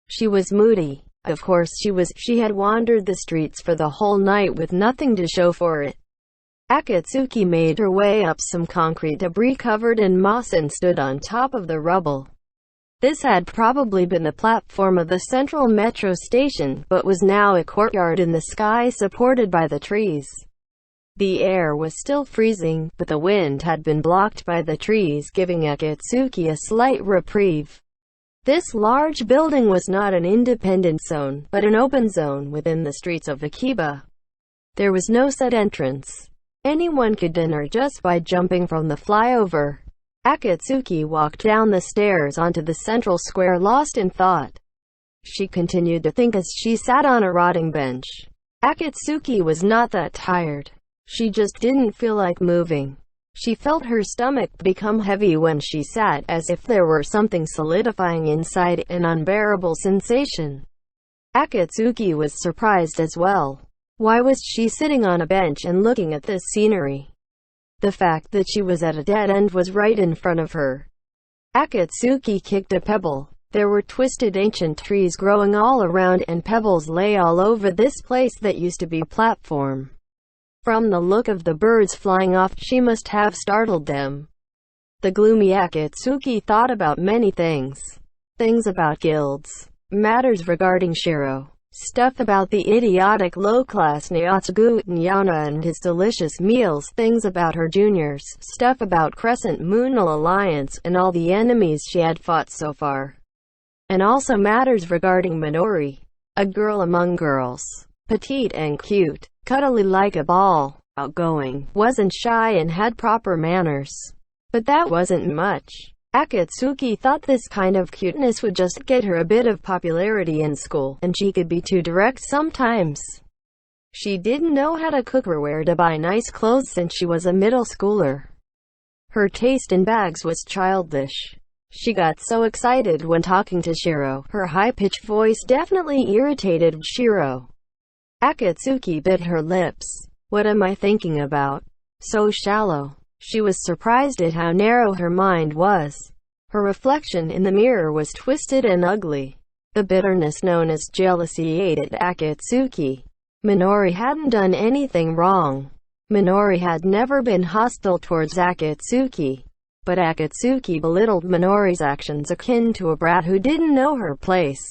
She was moody. Of course she had wandered the streets for the whole night with nothing to show for it. Akatsuki made her way up some concrete debris covered in moss and stood on top of the rubble. This had probably been the platform of the central metro station, but was now a courtyard in the sky supported by the trees. The air was still freezing, but the wind had been blocked by the trees, giving Akatsuki a slight reprieve. This large building was not an independent zone, but an open zone within the streets of Akiba. There was no set entrance. Anyone could enter just by jumping from the flyover. Akatsuki walked down the stairs onto the central square, lost in thought. She continued to think as she sat on a rotting bench. Akatsuki was not that tired. She just didn't feel like moving. She felt her stomach become heavy when she sat, as if there were something solidifying inside, an unbearable sensation. Akatsuki was surprised as well. Why was she sitting on a bench and looking at this scenery? The fact that she was at a dead end was right in front of her. Akatsuki kicked a pebble. There were twisted ancient trees growing all around, and pebbles lay all over this place that used to be a platform. From the look of the birds flying off, she must have startled them. The gloomy Akatsuki thought about many things. Things about guilds, matters regarding Shiro, stuff about the idiotic low-class Nyatsugu Nyana and his delicious meals, things about her juniors, stuff about Crescent Moonal Alliance and all the enemies she had fought so far. And also matters regarding Minori, a girl among girls, petite and cute, cuddly like a ball, outgoing, wasn't shy and had proper manners. But that wasn't much. Akatsuki thought this kind of cuteness would just get her a bit of popularity in school, and she could be too direct sometimes. She didn't know how to cook or where to buy nice clothes since she was a middle schooler. Her taste in bags was childish. She got so excited when talking to Shiro. Her high-pitched voice definitely irritated Shiro. Akatsuki bit her lips. What am I thinking about? So shallow. She was surprised at how narrow her mind was. Her reflection in the mirror was twisted and ugly. The bitterness known as jealousy ate at Akatsuki. Minori hadn't done anything wrong. Minori had never been hostile towards Akatsuki. But Akatsuki belittled Minori's actions akin to a brat who didn't know her place.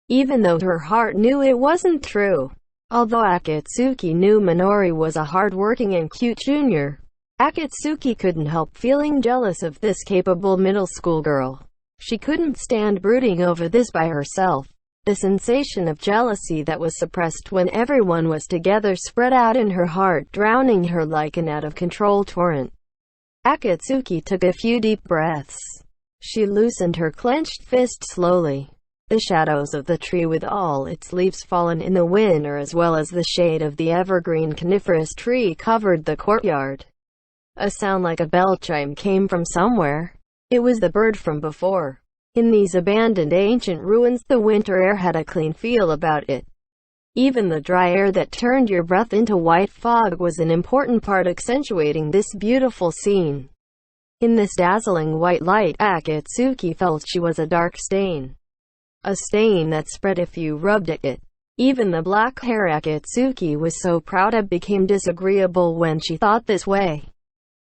Even though her heart knew it wasn't true. Although Akatsuki knew Minori was a hard-working and cute junior, Akatsuki couldn't help feeling jealous of this capable middle school girl. She couldn't stand brooding over this by herself. The sensation of jealousy that was suppressed when everyone was together spread out in her heart, drowning her like an out-of-control torrent. Akatsuki took a few deep breaths. She loosened her clenched fist slowly. The shadows of the tree with all its leaves fallen in the winter, as well as the shade of the evergreen coniferous tree, covered the courtyard. A sound like a bell chime came from somewhere. It was the bird from before. In these abandoned ancient ruins, the winter air had a clean feel about it. Even the dry air that turned your breath into white fog was an important part accentuating this beautiful scene. In this dazzling white light, Akatsuki felt she was a dark stain. A stain that spread if you rubbed at it. Even the black hair Akatsuki was so proud of became disagreeable when she thought this way.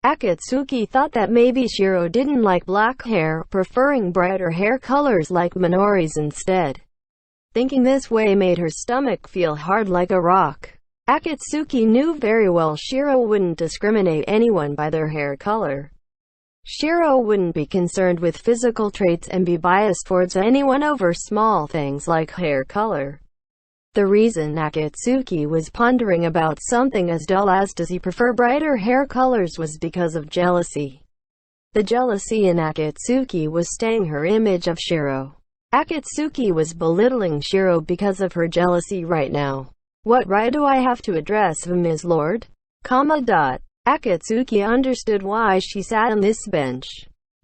Akatsuki thought that maybe Shiro didn't like black hair, preferring brighter hair colors like Minori's instead. Thinking this way made her stomach feel hard like a rock. Akatsuki knew very well Shiro wouldn't discriminate anyone by their hair color. Shiro wouldn't be concerned with physical traits and be biased towards anyone over small things like hair color. The reason Akatsuki was pondering about something as dull as does he prefer brighter hair colors was because of jealousy. The jealousy in Akatsuki was staying her image of Shiro. Akatsuki was belittling Shiro because of her jealousy right now. What right do I have to address him as Lord? Akatsuki understood why she sat on this bench.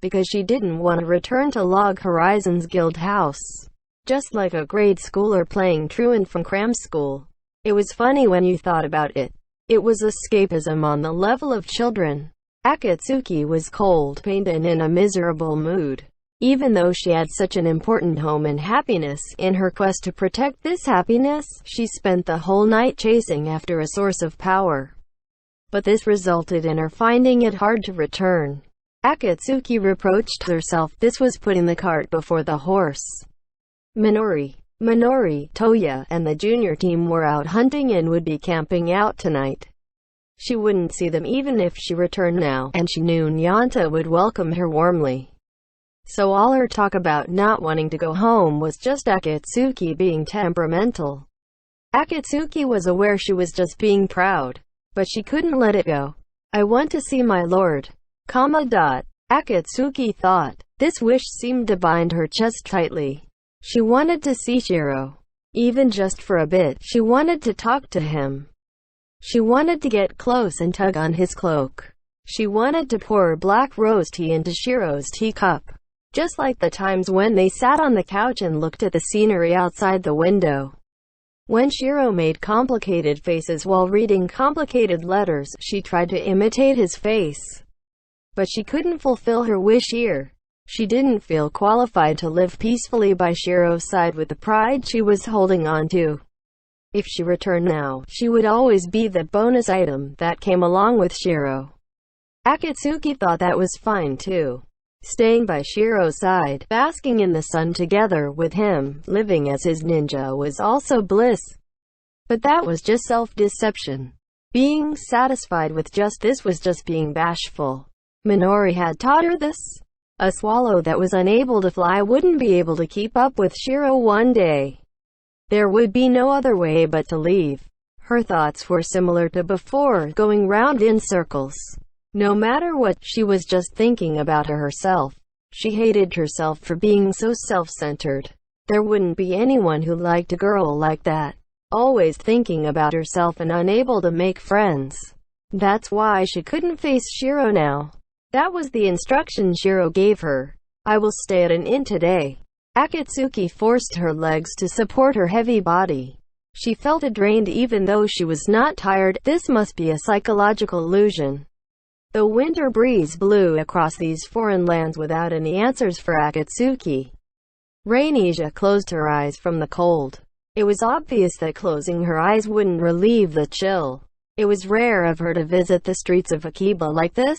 Because she didn't want to return to Log Horizon's guild house. Just like a grade schooler playing truant from cram school. It was funny when you thought about it. It was escapism on the level of children. Akatsuki was cold-pained and in a miserable mood. Even though she had such an important home and happiness, in her quest to protect this happiness, she spent the whole night chasing after a source of power. But this resulted in her finding it hard to return. Akatsuki reproached herself. This was putting the cart before the horse. Minori, Toya, and the junior team were out hunting and would be camping out tonight. She wouldn't see them even if she returned now, and she knew Nyanta would welcome her warmly. So all her talk about not wanting to go home was just Akatsuki being temperamental. Akatsuki was aware she was just being proud. But she couldn't let it go. I want to see my lord. Akatsuki thought. This wish seemed to bind her chest tightly. She wanted to see Shiro. Even just for a bit. She wanted to talk to him. She wanted to get close and tug on his cloak. She wanted to pour black rose tea into Shiro's teacup, just like the times when they sat on the couch and looked at the scenery outside the window. When Shiro made complicated faces while reading complicated letters, she tried to imitate his face. But she couldn't fulfill her wish here. She didn't feel qualified to live peacefully by Shiro's side with the pride she was holding on to. If she returned now, she would always be the bonus item that came along with Shiro. Akatsuki thought that was fine too. Staying by Shiro's side, basking in the sun together with him, living as his ninja was also bliss. But that was just self-deception. Being satisfied with just this was just being bashful. Minori had taught her this. A swallow that was unable to fly wouldn't be able to keep up with Shiro one day. There would be no other way but to leave. Her thoughts were similar to before, going round in circles. No matter what, she was just thinking about herself. She hated herself for being so self-centered. There wouldn't be anyone who liked a girl like that. Always thinking about herself and unable to make friends. That's why she couldn't face Shiro now. That was the instruction Shiro gave her. I will stay at an inn today. Akatsuki forced her legs to support her heavy body. She felt drained even though she was not tired. This must be a psychological illusion. The winter breeze blew across these foreign lands without any answers for Akatsuki. Rainesia closed her eyes from the cold. It was obvious that closing her eyes wouldn't relieve the chill. It was rare of her to visit the streets of Akiba like this.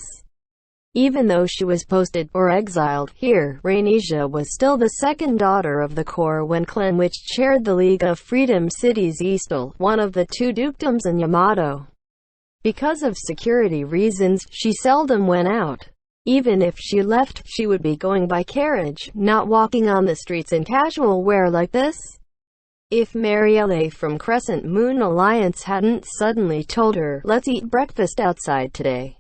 Even though she was posted, or exiled, here, Rainesia was still the second daughter of the core when clan which chaired the League of Freedom Cities Eastal, one of the two dukedoms in Yamato. Because of security reasons, she seldom went out. Even if she left, she would be going by carriage, not walking on the streets in casual wear like this. If Marielle from Crescent Moon Alliance hadn't suddenly told her, "Let's eat breakfast outside today,"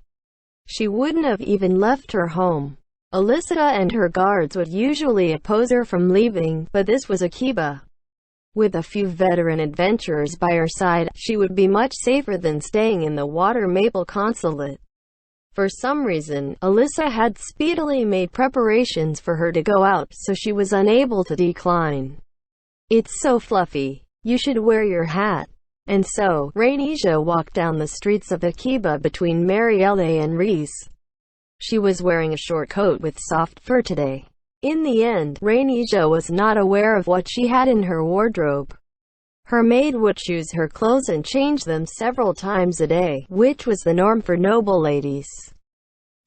she wouldn't have even left her home. Alicita and her guards would usually oppose her from leaving, but this was Akiba. With a few veteran adventurers by her side, she would be much safer than staying in the Water Maple Consulate. For some reason, Alyssa had speedily made preparations for her to go out, so she was unable to decline. "It's so fluffy. You should wear your hat." And so, Rainesia walked down the streets of Akiba between Marielle and Reese. She was wearing a short coat with soft fur today. In the end, Rainesia was not aware of what she had in her wardrobe. Her maid would choose her clothes and change them several times a day, which was the norm for noble ladies.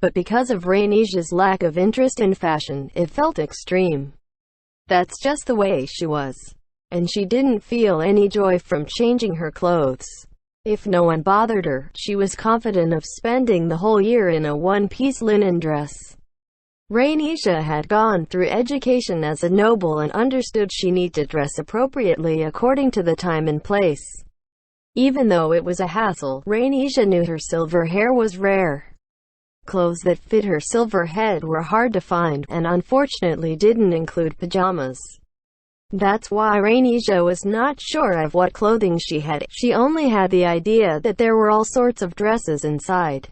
But because of Rainesia's lack of interest in fashion, it felt extreme. That's just the way she was. And she didn't feel any joy from changing her clothes. If no one bothered her, she was confident of spending the whole year in a one-piece linen dress. Rainesia had gone through education as a noble and understood she needed to dress appropriately according to the time and place. Even though it was a hassle, Rainesia knew her silver hair was rare. Clothes that fit her silver head were hard to find, and unfortunately didn't include pajamas. That's why Rainesia was not sure of what clothing she had. She only had the idea that there were all sorts of dresses inside.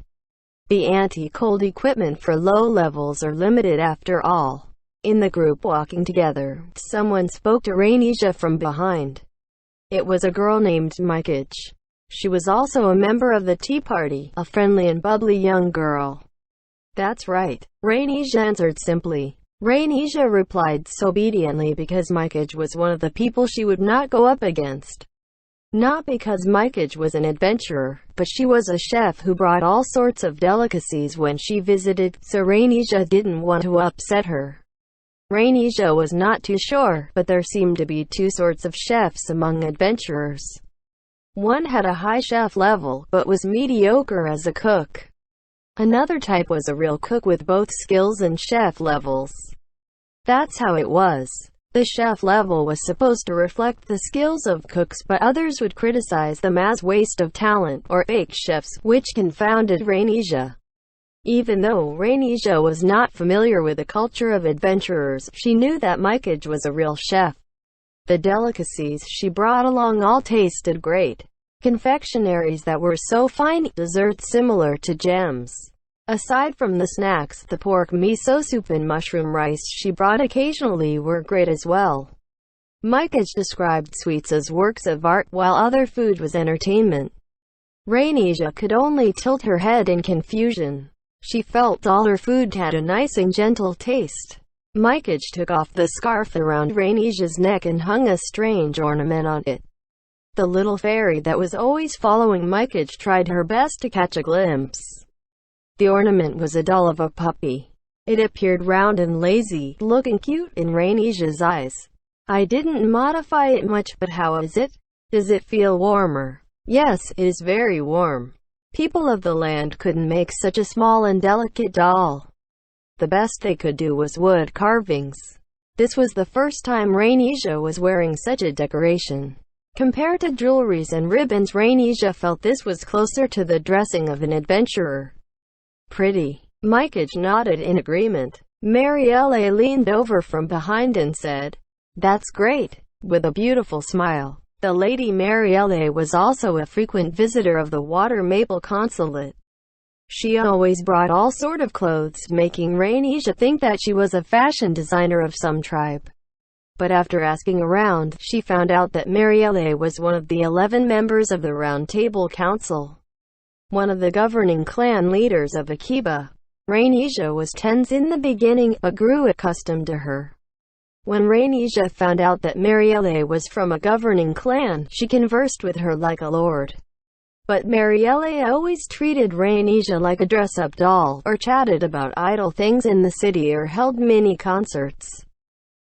The anti-cold equipment for low levels are limited after all. In the group walking together, someone spoke to Rainesia from behind. It was a girl named Mikage. She was also a member of the Tea Party, a friendly and bubbly young girl. "That's right," Rainesia answered simply. Rainesia replied so obediently because Mikage was one of the people she would not go up against. Not because Mikage was an adventurer, but she was a chef who brought all sorts of delicacies when she visited, so Rainesia didn't want to upset her. Rainesia was not too sure, but there seemed to be two sorts of chefs among adventurers. One had a high chef level, but was mediocre as a cook. Another type was a real cook with both skills and chef levels. That's how it was. The chef level was supposed to reflect the skills of cooks, but others would criticize them as waste of talent, or fake chefs, which confounded Rainesia. Even though Rainesia was not familiar with the culture of adventurers, she knew that Mikage was a real chef. The delicacies she brought along all tasted great. Confectionaries that were so fine, desserts similar to gems. Aside from the snacks, the pork miso soup and mushroom rice she brought occasionally were great as well. Mikage described sweets as works of art, while other food was entertainment. Rainesia could only tilt her head in confusion. She felt all her food had a nice and gentle taste. Mikage took off the scarf around Rainesia's neck and hung a strange ornament on it. The little fairy that was always following Mikage tried her best to catch a glimpse. The ornament was a doll of a puppy. It appeared round and lazy, looking cute in Rainesia's eyes. I didn't modify it much, but how is it? Does it feel warmer? Yes, it is very warm. People of the land couldn't make such a small and delicate doll. The best they could do was wood carvings. This was the first time Rainesia was wearing such a decoration. Compared to jewelries and ribbons, Rainesia felt this was closer to the dressing of an adventurer. Pretty. Mikage nodded in agreement. Marielle leaned over from behind and said, "That's great," with a beautiful smile. The Lady Marielle was also a frequent visitor of the Water Maple Consulate. She always brought all sort of clothes, making Rainesia think that she was a fashion designer of some tribe. But after asking around, she found out that Marielle was one of the 11 members of the Round Table Council, one of the governing clan leaders of Akiba. Rainesia was tense in the beginning, but grew accustomed to her. When Rainesia found out that Marielle was from a governing clan, she conversed with her like a lord. But Marielle always treated Rainesia like a dress-up doll, or chatted about idle things in the city or held mini-concerts.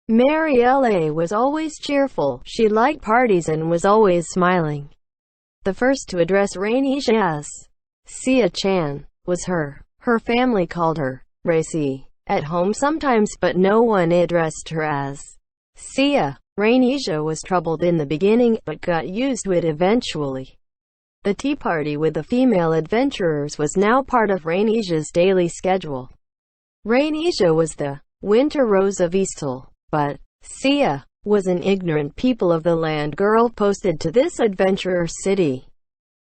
Marielle was always cheerful, she liked parties and was always smiling. The first to address Rainesia as Sia-chan was her. Her family called her Racy at home sometimes, but no one addressed her as Sia. Rainesia was troubled in the beginning, but got used to it eventually. The tea party with the female adventurers was now part of Rainesia's daily schedule. Rainesia was the winter rose of Eastal, but Sia was an ignorant people of the land girl posted to this adventurer city.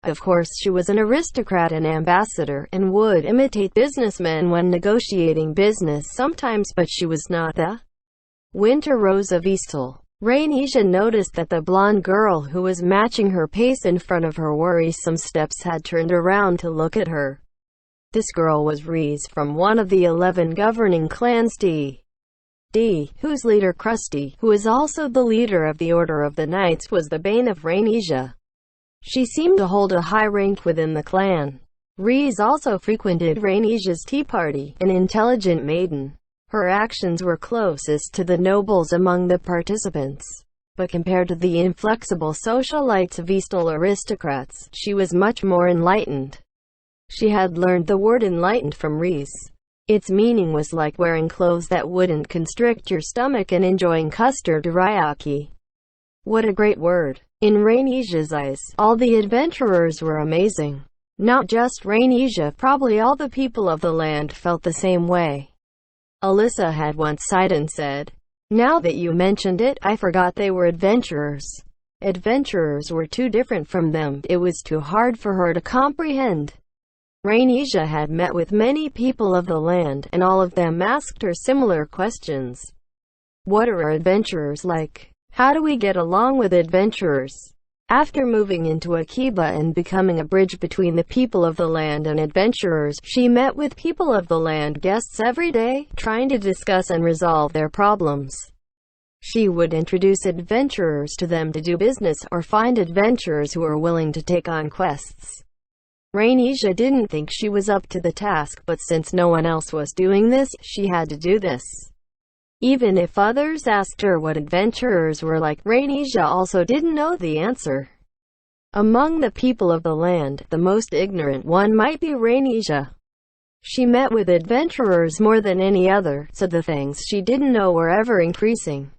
Of course, she was an aristocrat and ambassador, and would imitate businessmen when negotiating business sometimes, but she was not the winter rose of Eastal. Rainesia noticed that the blonde girl who was matching her pace in front of her worrisome steps had turned around to look at her. This girl was Reese from one of the 11 governing clans D, whose leader Krusty, who is also the leader of the Order of the Knights, was the bane of Rainesia. She seemed to hold a high rank within the clan. Reese also frequented Rainesia's tea party, an intelligent maiden. Her actions were closest to the nobles among the participants, but compared to the inflexible socialites of Eastal aristocrats, she was much more enlightened. She had learned the word enlightened from Reese. Its meaning was like wearing clothes that wouldn't constrict your stomach and enjoying custard teriyaki. What a great word. In Rainesia's eyes, all the adventurers were amazing. Not just Rainesia, probably all the people of the land felt the same way. Alyssa had once sighed and said, "Now that you mentioned it, I forgot they were adventurers." Adventurers were too different from them, it was too hard for her to comprehend. Rainesia had met with many people of the land, and all of them asked her similar questions. What are adventurers like? How do we get along with adventurers? After moving into Akiba and becoming a bridge between the people of the land and adventurers, she met with people of the land guests every day, trying to discuss and resolve their problems. She would introduce adventurers to them to do business, or find adventurers who were willing to take on quests. Rainesia didn't think she was up to the task, but since no one else was doing this, she had to do this. Even if others asked her what adventurers were like, Rainesia also didn't know the answer. Among the people of the land, the most ignorant one might be Rainesia. She met with adventurers more than any other, so the things she didn't know were ever increasing.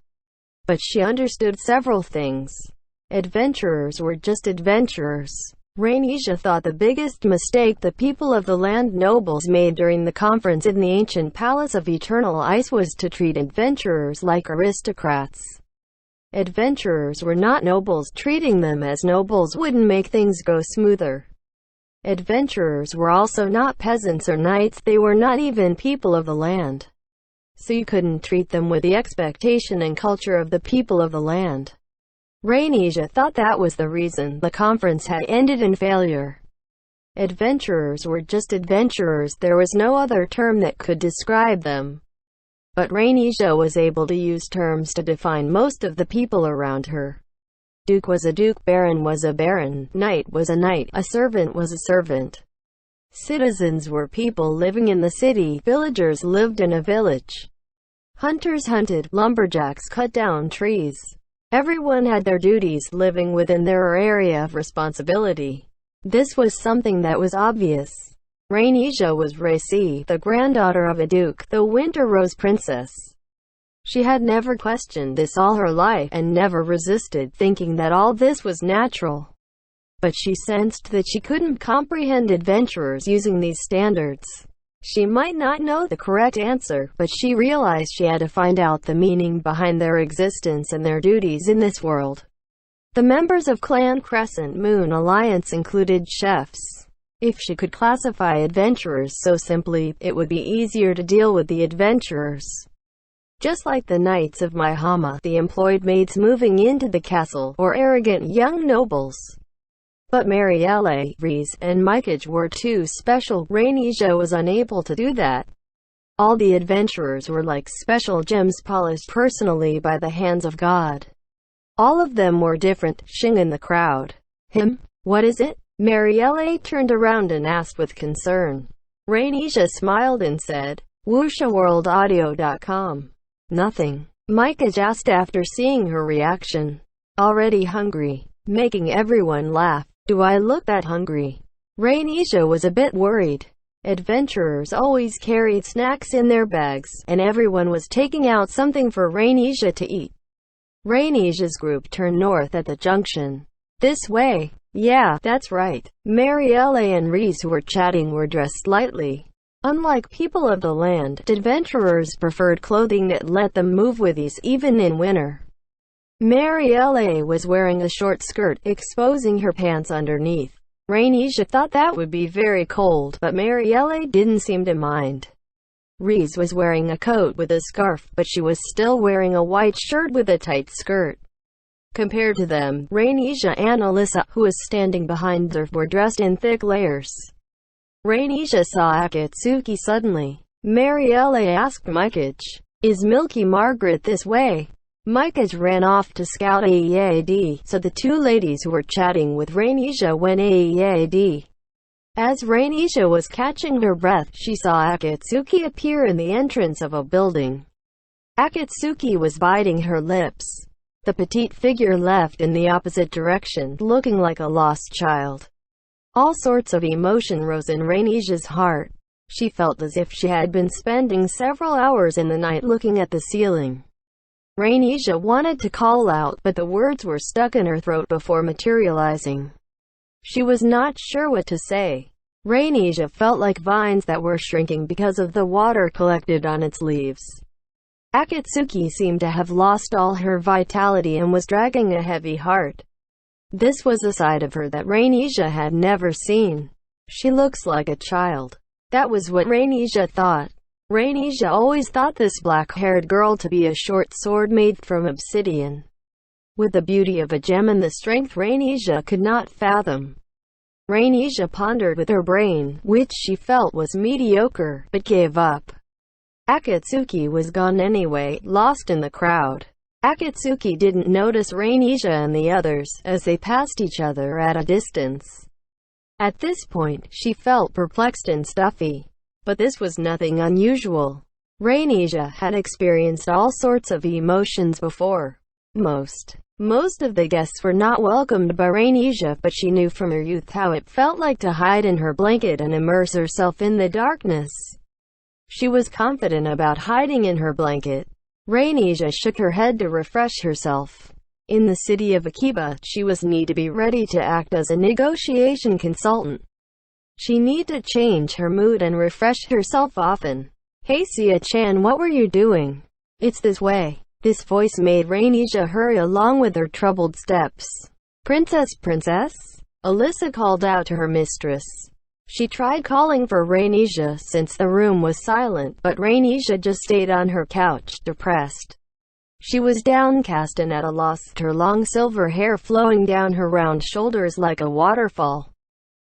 But she understood several things. Adventurers were just adventurers. Rainesia thought the biggest mistake the people of the land nobles made during the conference in the ancient palace of Eternal Ice was to treat adventurers like aristocrats. Adventurers were not nobles. Treating them as nobles wouldn't make things go smoother. Adventurers were also not peasants or knights, they were not even people of the land. So you couldn't treat them with the expectation and culture of the people of the land. Rhaenyra thought that was the reason the conference had ended in failure. Adventurers were just adventurers, there was no other term that could describe them. But Rhaenyra was able to use terms to define most of the people around her. Duke was a duke, baron was a baron, knight was a knight, a servant was a servant. Citizens were people living in the city, villagers lived in a village. Hunters hunted, lumberjacks cut down trees. Everyone had their duties, living within their area of responsibility. This was something that was obvious. Rhaenyra was Rhaese, the granddaughter of a duke, the Winter Rose princess. She had never questioned this all her life, and never resisted thinking that all this was natural. But she sensed that she couldn't comprehend adventurers using these standards. She might not know the correct answer, but she realized she had to find out the meaning behind their existence and their duties in this world. The members of Clan Crescent Moon Alliance included chefs. If she could classify adventurers so simply, it would be easier to deal with the adventurers. Just like the Knights of Myhama, the employed maids moving into the castle, or arrogant young nobles. But Marielle, Rhys, and Mycage were too special. Rhaenyra was unable to do that. All the adventurers were like special gems polished personally by the hands of God. All of them were different. Shing in the crowd. Him? What is it? Marielle turned around and asked with concern. Rhaenyra smiled and said, WuxiaWorldAudio.com. Nothing. Mycage asked after seeing her reaction. Already hungry. Making everyone laugh. Do I look that hungry? Rhaenyra was a bit worried. Adventurers always carried snacks in their bags, and everyone was taking out something for Rhaenyra to eat. Rhaenyra's group turned north at the junction. This way. Yeah, that's right. Marielle and Rhys, who were chatting, were dressed lightly. Unlike people of the land, adventurers preferred clothing that let them move with ease even in winter. Marielle was wearing a short skirt, exposing her pants underneath. Rhaenyra thought that would be very cold, but Marielle didn't seem to mind. Rhys was wearing a coat with a scarf, but she was still wearing a white shirt with a tight skirt. Compared to them, Rhaenyra and Alyssa, who was standing behind her, were dressed in thick layers. Rhaenyra saw Akatsuki suddenly. Marielle asked Mycage, "Is Milky Margaret this way?" Mycage ran off to scout AEAD, so the two ladies who were chatting with Rhaenyra went AEAD. As Rhaenyra was catching her breath, she saw Akatsuki appear in the entrance of a building. Akatsuki was biting her lips. The petite figure left in the opposite direction, looking like a lost child. All sorts of emotion rose in Rhaenyra's heart. She felt as if she had been spending several hours in the night looking at the ceiling. Rhaenyra wanted to call out, but the words were stuck in her throat before materializing. She was not sure what to say. Rhaenyra felt like vines that were shrinking because of the water collected on its leaves. Akatsuki seemed to have lost all her vitality and was dragging a heavy heart. This was a side of her that Rhaenyra had never seen. She looks like a child. That was what Rhaenyra thought. Rhaenyra always thought this black-haired girl to be a short sword made from obsidian, with the beauty of a gem and the strength Rhaenyra could not fathom. Rhaenyra pondered with her brain, which she felt was mediocre, but gave up. Akatsuki was gone anyway, lost in the crowd. Akatsuki didn't notice Rhaenyra and the others, as they passed each other at a distance. At this point, she felt perplexed and stuffy. But this was nothing unusual. Rhaenyra had experienced all sorts of emotions before. Most of the guests were not welcomed by Rhaenyra, but she knew from her youth how it felt like to hide in her blanket and immerse herself in the darkness. She was confident about hiding in her blanket. Rhaenyra shook her head to refresh herself. In the city of Akiba, she was need to be ready to act as a negotiation consultant. She need to change her mood and refresh herself often. "Hey Sia-chan, what were you doing?" "It's this way." This voice made Rhaenyra hurry along with her troubled steps. Princess? Alyssa called out to her mistress. She tried calling for Rainesia since the room was silent, but Rainesia just stayed on her couch, depressed. She was downcast and at a loss, her long silver hair flowing down her round shoulders like a waterfall.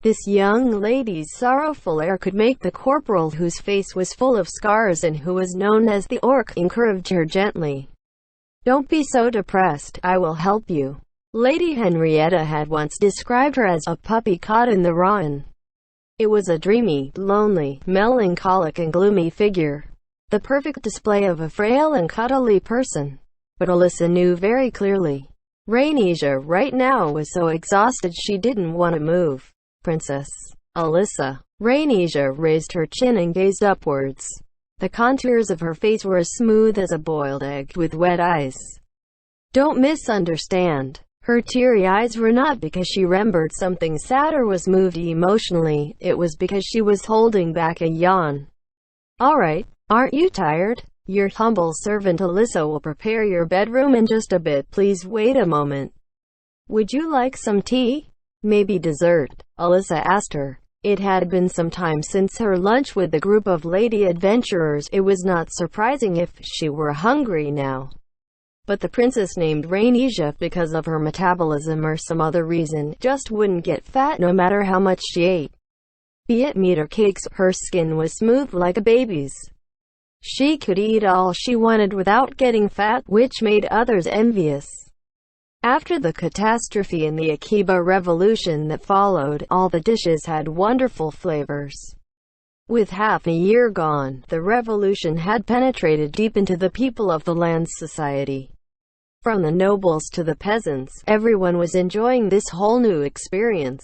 This young lady's sorrowful air could make the corporal, whose face was full of scars and who was known as the Orc, encourage her gently. "Don't be so depressed, I will help you." Lady Henrietta had once described her as a puppy caught in the Rhine. It was a dreamy, lonely, melancholic and gloomy figure, the perfect display of a frail and cuddly person. But Alyssa knew very clearly, Rainesia right now was so exhausted she didn't want to move. "Princess Alyssa." Rainesia raised her chin and gazed upwards. The contours of her face were as smooth as a boiled egg, with wet eyes. "Don't misunderstand." Her teary eyes were not because she remembered something sad or was moved emotionally, it was because she was holding back a yawn. "All right, aren't you tired? Your humble servant Alyssa will prepare your bedroom in just a bit. Please wait a moment. Would you like some tea? Maybe dessert?" Alyssa asked her. It had been some time since her lunch with the group of lady adventurers. It was not surprising if she were hungry now. But the princess, named Rainesia because of her metabolism or some other reason, just wouldn't get fat no matter how much she ate. Be it meat or cakes, her skin was smooth like a baby's. She could eat all she wanted without getting fat, which made others envious. After the catastrophe in the Akiba Revolution that followed, all the dishes had wonderful flavors. With half a year gone, the revolution had penetrated deep into the people of the land's society. From the nobles to the peasants, everyone was enjoying this whole new experience.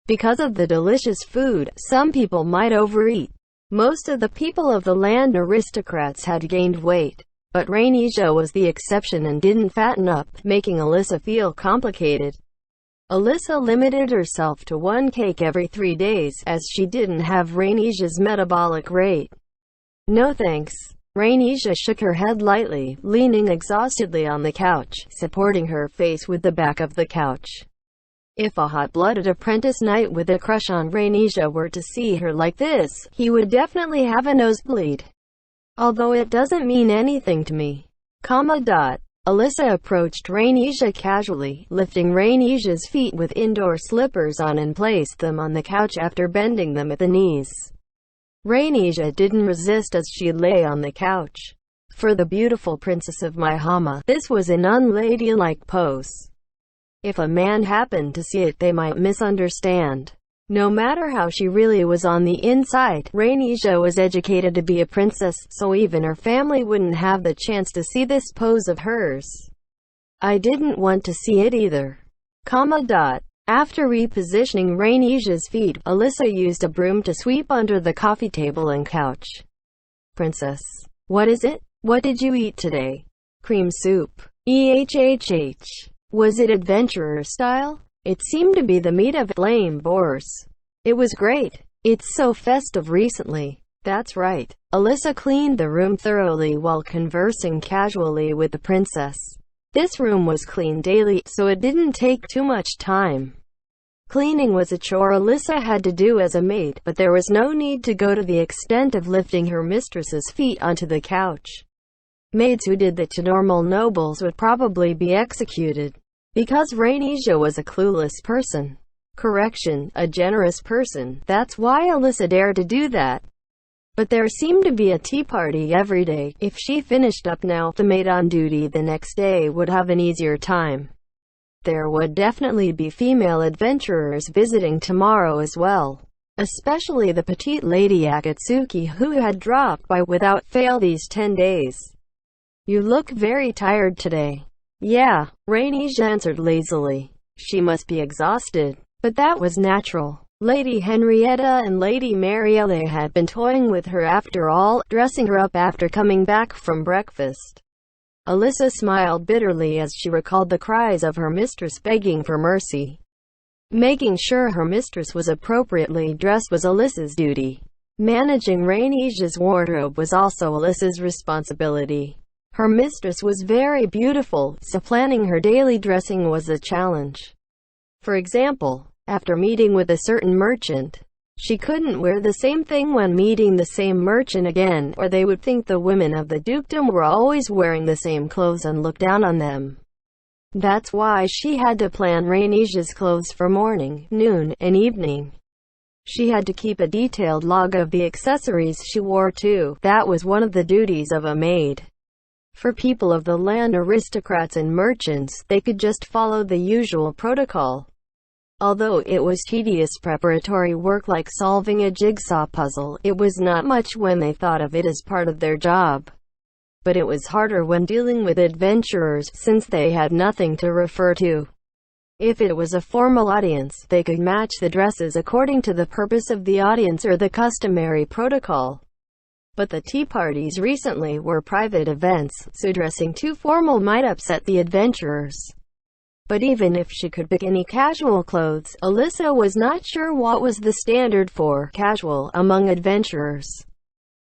Because of the delicious food, some people might overeat. Most of the people of the land, aristocrats, had gained weight. But Rainesia was the exception and didn't fatten up, making Alyssa feel complicated. Alyssa limited herself to one cake every 3 days, as she didn't have Rainesia's metabolic rate. "No thanks." Rainesia shook her head lightly, leaning exhaustedly on the couch, supporting her face with the back of the couch. If a hot-blooded apprentice knight with a crush on Rainesia were to see her like this, he would definitely have a nosebleed. "Although it doesn't mean anything to me." Alyssa approached Rainesia casually, lifting Rainesia's feet with indoor slippers on and placed them on the couch after bending them at the knees. Rainesia didn't resist as she lay on the couch. For the beautiful princess of Mahama, this was an unladylike pose. If a man happened to see it, they might misunderstand. No matter how she really was on the inside, Rainesia was educated to be a princess, so even her family wouldn't have the chance to see this pose of hers. "I didn't want to see it either." After repositioning Rainesia's feet, Alyssa used a broom to sweep under the coffee table and couch. "Princess, what is it? What did you eat today?" "Cream soup." Was it adventurer style? It seemed to be the meat of flame boars. "It was great. It's so festive recently." "That's right." Alyssa cleaned the room thoroughly while conversing casually with the princess. This room was cleaned daily, so it didn't take too much time. Cleaning was a chore Alyssa had to do as a maid, but there was no need to go to the extent of lifting her mistress's feet onto the couch. Maids who did that to normal nobles would probably be executed. Because Rainesia was a clueless person. Correction, a generous person. That's why Alyssa dared to do that. But there seemed to be a tea party every day. If she finished up now, the maid on duty the next day would have an easier time. There would definitely be female adventurers visiting tomorrow as well. Especially the petite lady Akatsuki, who had dropped by without fail these 10 days. "You look very tired today." "Yeah," Rainesia answered lazily. She must be exhausted. But that was natural. Lady Henrietta and Lady Marielle had been toying with her after all, dressing her up after coming back from breakfast. Alyssa smiled bitterly as she recalled the cries of her mistress begging for mercy. Making sure her mistress was appropriately dressed was Alyssa's duty. Managing Rainesia's wardrobe was also Alyssa's responsibility. Her mistress was very beautiful, so planning her daily dressing was a challenge. For example, after meeting with a certain merchant, She couldn't wear the same thing when meeting the same merchant again, or they would think the women of the dukedom were always wearing the same clothes and look down on them. That's why she had to plan Rhainesia's clothes for morning, noon, and evening. She had to keep a detailed log of the accessories she wore too. That was one of the duties of a maid. For people of the land, aristocrats and merchants, they could just follow the usual protocol. Although it was tedious preparatory work like solving a jigsaw puzzle, it was not much when they thought of it as part of their job. But it was harder when dealing with adventurers, since they had nothing to refer to. If it was a formal audience, they could match the dresses according to the purpose of the audience or the customary protocol. But the tea parties recently were private events, so dressing too formal might upset the adventurers. But even if she could pick any casual clothes, Alyssa was not sure what was the standard for casual among adventurers.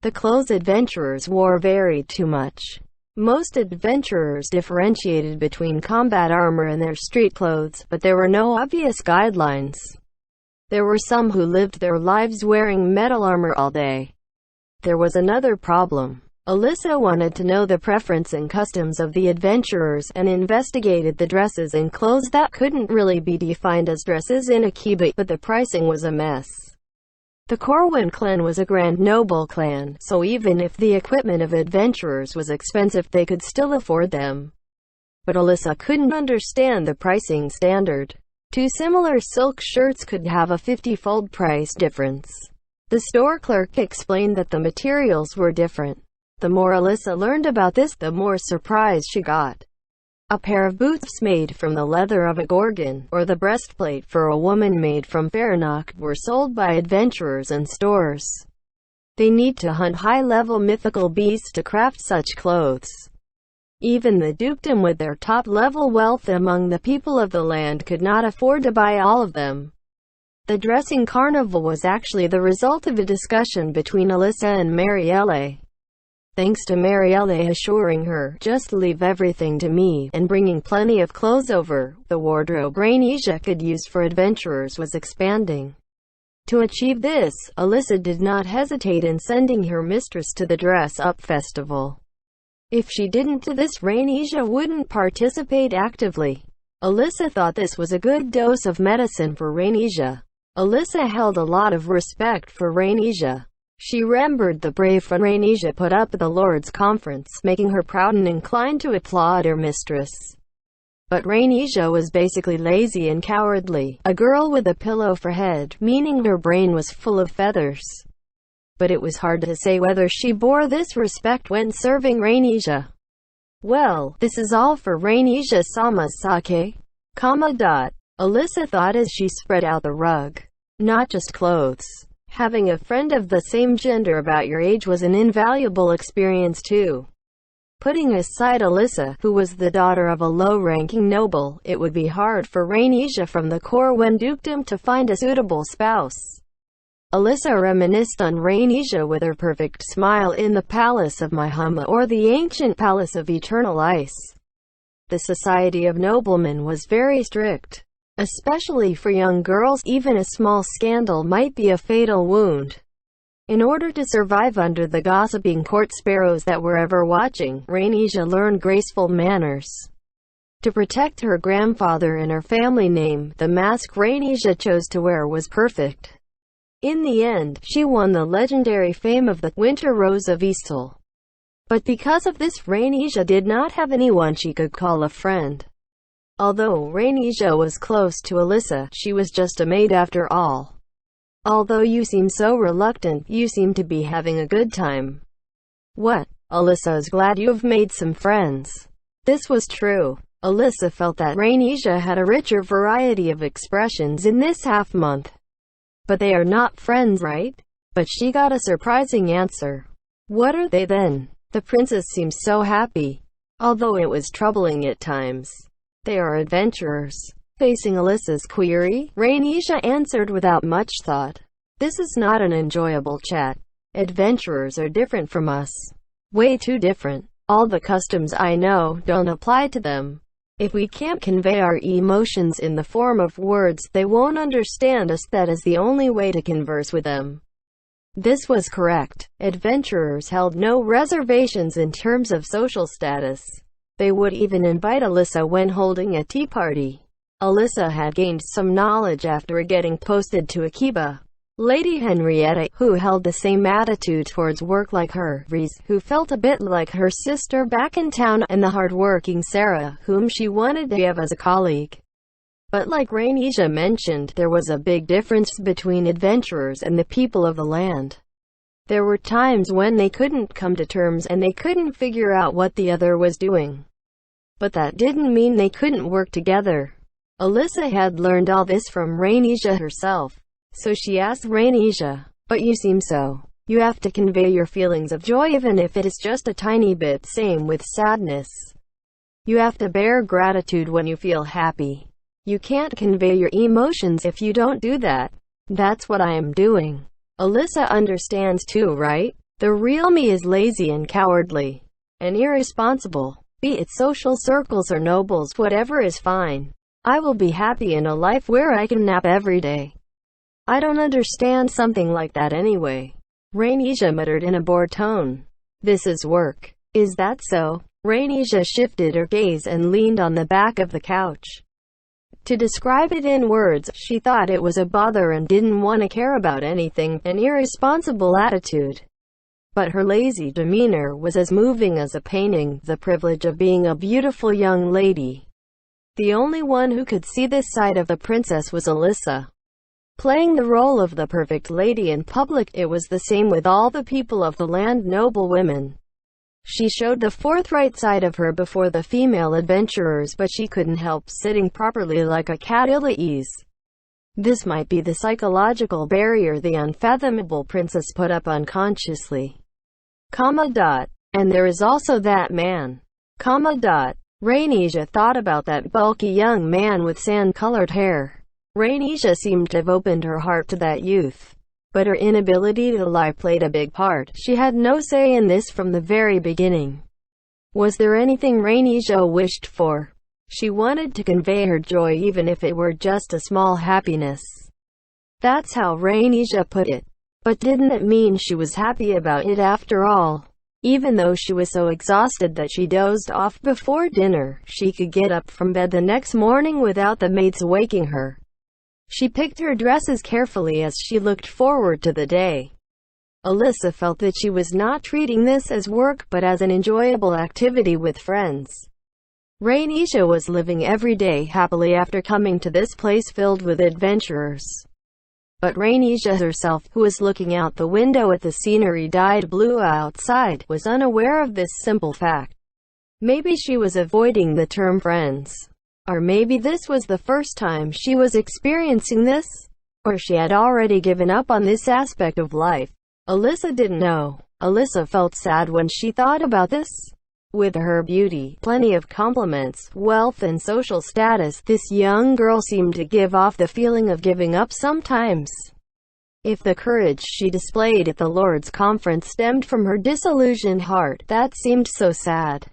The clothes adventurers wore varied too much. Most adventurers differentiated between combat armor and their street clothes, but there were no obvious guidelines. There were some who lived their lives wearing metal armor all day. There was another problem. Alyssa wanted to know the preference and customs of the adventurers, and investigated the dresses and clothes that couldn't really be defined as dresses in Akiba, but the pricing was a mess. The Corwin clan was a grand noble clan, so even if the equipment of adventurers was expensive, they could still afford them. But Alyssa couldn't understand the pricing standard. Two similar silk shirts could have a 50-fold price difference. The store clerk explained that the materials were different. The more Alyssa learned about this, the more surprised she got. A pair of boots made from the leather of a Gorgon, or the breastplate for a woman made from Farinok, were sold by adventurers and stores. They need to hunt high-level mythical beasts to craft such clothes. Even the dukedom with their top-level wealth among the people of the land could not afford to buy all of them. The dressing carnival was actually the result of a discussion between Alyssa and Marielle. Thanks to Marielle assuring her, "Just leave everything to me," and bringing plenty of clothes over, the wardrobe Rhainasia could use for adventurers was expanding. To achieve this, Alyssa did not hesitate in sending her mistress to the dress-up festival. If she didn't do this, Rhainasia wouldn't participate actively. Alyssa thought this was a good dose of medicine for Rhainasia. Alyssa held a lot of respect for Rhainasia. She remembered the brave front Rhainasia put up at the Lord's Conference, making her proud and inclined to applaud her mistress. But Rhainasia was basically lazy and cowardly, a girl with a pillow for head, meaning her brain was full of feathers. But it was hard to say whether she bore this respect when serving Rhainasia. "Well, this is all for Rhainasia-sama sake." Alyssa thought as she spread out the rug. Not just clothes. Having a friend of the same gender about your age was an invaluable experience too. Putting aside Alyssa, who was the daughter of a low-ranking noble, it would be hard for Rhainasia from the Corwin dukedom to find a suitable spouse. Alyssa reminisced on Rhainasia with her perfect smile in the Palace of Mahama or the ancient Palace of Eternal Ice. The society of noblemen was very strict. Especially for young girls, even a small scandal might be a fatal wound. In order to survive under the gossiping court sparrows that were ever watching, Rhainasia learned graceful manners. To protect her grandfather and her family name, the mask Rhainasia chose to wear was perfect. In the end, she won the legendary fame of the Winter Rose of Eastle. But because of this, Rhainasia did not have anyone she could call a friend. Although Rhainasia was close to Alyssa, she was just a maid after all. "Although you seem so reluctant, you seem to be having a good time." "What? Alyssa is glad you've made some friends." This was true. Alyssa felt that Rhainasia had a richer variety of expressions in this half-month. "But they are not friends, right?" But she got a surprising answer. "What are they then?" The princess seemed so happy, although it was troubling at times. "They are adventurers." Facing Alyssa's query, Rhainasia answered without much thought. "This is not an enjoyable chat. Adventurers are different from us. Way too different. All the customs I know don't apply to them. If we can't convey our emotions in the form of words, they won't understand us. That is the only way to converse with them. This was correct. Adventurers held no reservations in terms of social status. They would even invite Alyssa when holding a tea party. Alyssa had gained some knowledge after getting posted to Akiba. Lady Henrietta, who held the same attitude towards work like her, Reese, who felt a bit like her sister back in town, and the hard-working Sarah, whom she wanted to have as a colleague. But like Rainisha mentioned, there was a big difference between adventurers and the people of the land. There were times when they couldn't come to terms and they couldn't figure out what the other was doing. But that didn't mean they couldn't work together. Alyssa had learned all this from Rainisha herself. So she asked Rainisha, "But you seem so. You have to convey your feelings of joy even if it is just a tiny bit. Same with sadness. You have to bear gratitude when you feel happy. You can't convey your emotions if you don't do that." That's what I am doing. Alyssa understands too, right? The real me is lazy and cowardly. And irresponsible. Be it social circles or nobles, whatever is fine. I will be happy in a life where I can nap every day. I don't understand something like that anyway. Rainisha muttered in a bored tone. This is work. Is that so? Rainisha shifted her gaze and leaned on the back of the couch. To describe it in words, she thought it was a bother and didn't want to care about anything, an irresponsible attitude. But her lazy demeanor was as moving as a painting, the privilege of being a beautiful young lady. The only one who could see this side of the princess was Alyssa. Playing the role of the perfect lady in public, it was the same with all the people of the land, noble women. She showed the forthright side of her before the female adventurers, but she couldn't help sitting properly like a cat ill at ease. This might be the psychological barrier the unfathomable princess put up unconsciously. And there is also that man. Rainisha thought about that bulky young man with sand-colored hair. Rainisha seemed to have opened her heart to that youth. But her inability to lie played a big part. She had no say in this from the very beginning. Was there anything Rainisha wished for? She wanted to convey her joy even if it were just a small happiness. That's how Rainisha put it. But didn't it mean she was happy about it after all? Even though she was so exhausted that she dozed off before dinner, she could get up from bed the next morning without the maids waking her. She picked her dresses carefully as she looked forward to the day. Alyssa felt that she was not treating this as work but as an enjoyable activity with friends. Rainisha was living every day happily after coming to this place filled with adventurers. But Rainisha herself, who was looking out the window at the scenery dyed blue outside, was unaware of this simple fact. Maybe she was avoiding the term friends. Or maybe this was the first time she was experiencing this. Or she had already given up on this aspect of life. Alyssa didn't know. Alyssa felt sad when she thought about this. With her beauty, plenty of compliments, wealth and social status, this young girl seemed to give off the feeling of giving up sometimes. If the courage she displayed at the Lord's conference stemmed from her disillusioned heart, that seemed so sad.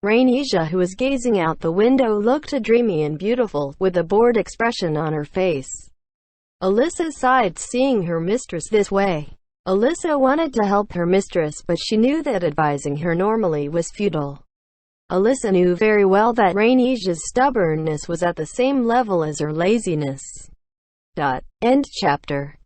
Rainisha, who was gazing out the window, looked dreamy and beautiful, with a bored expression on her face. Alyssa sighed seeing her mistress this way. Alyssa wanted to help her mistress, but she knew that advising her normally was futile. Alyssa knew very well that Rainisha's stubbornness was at the same level as her laziness. End chapter.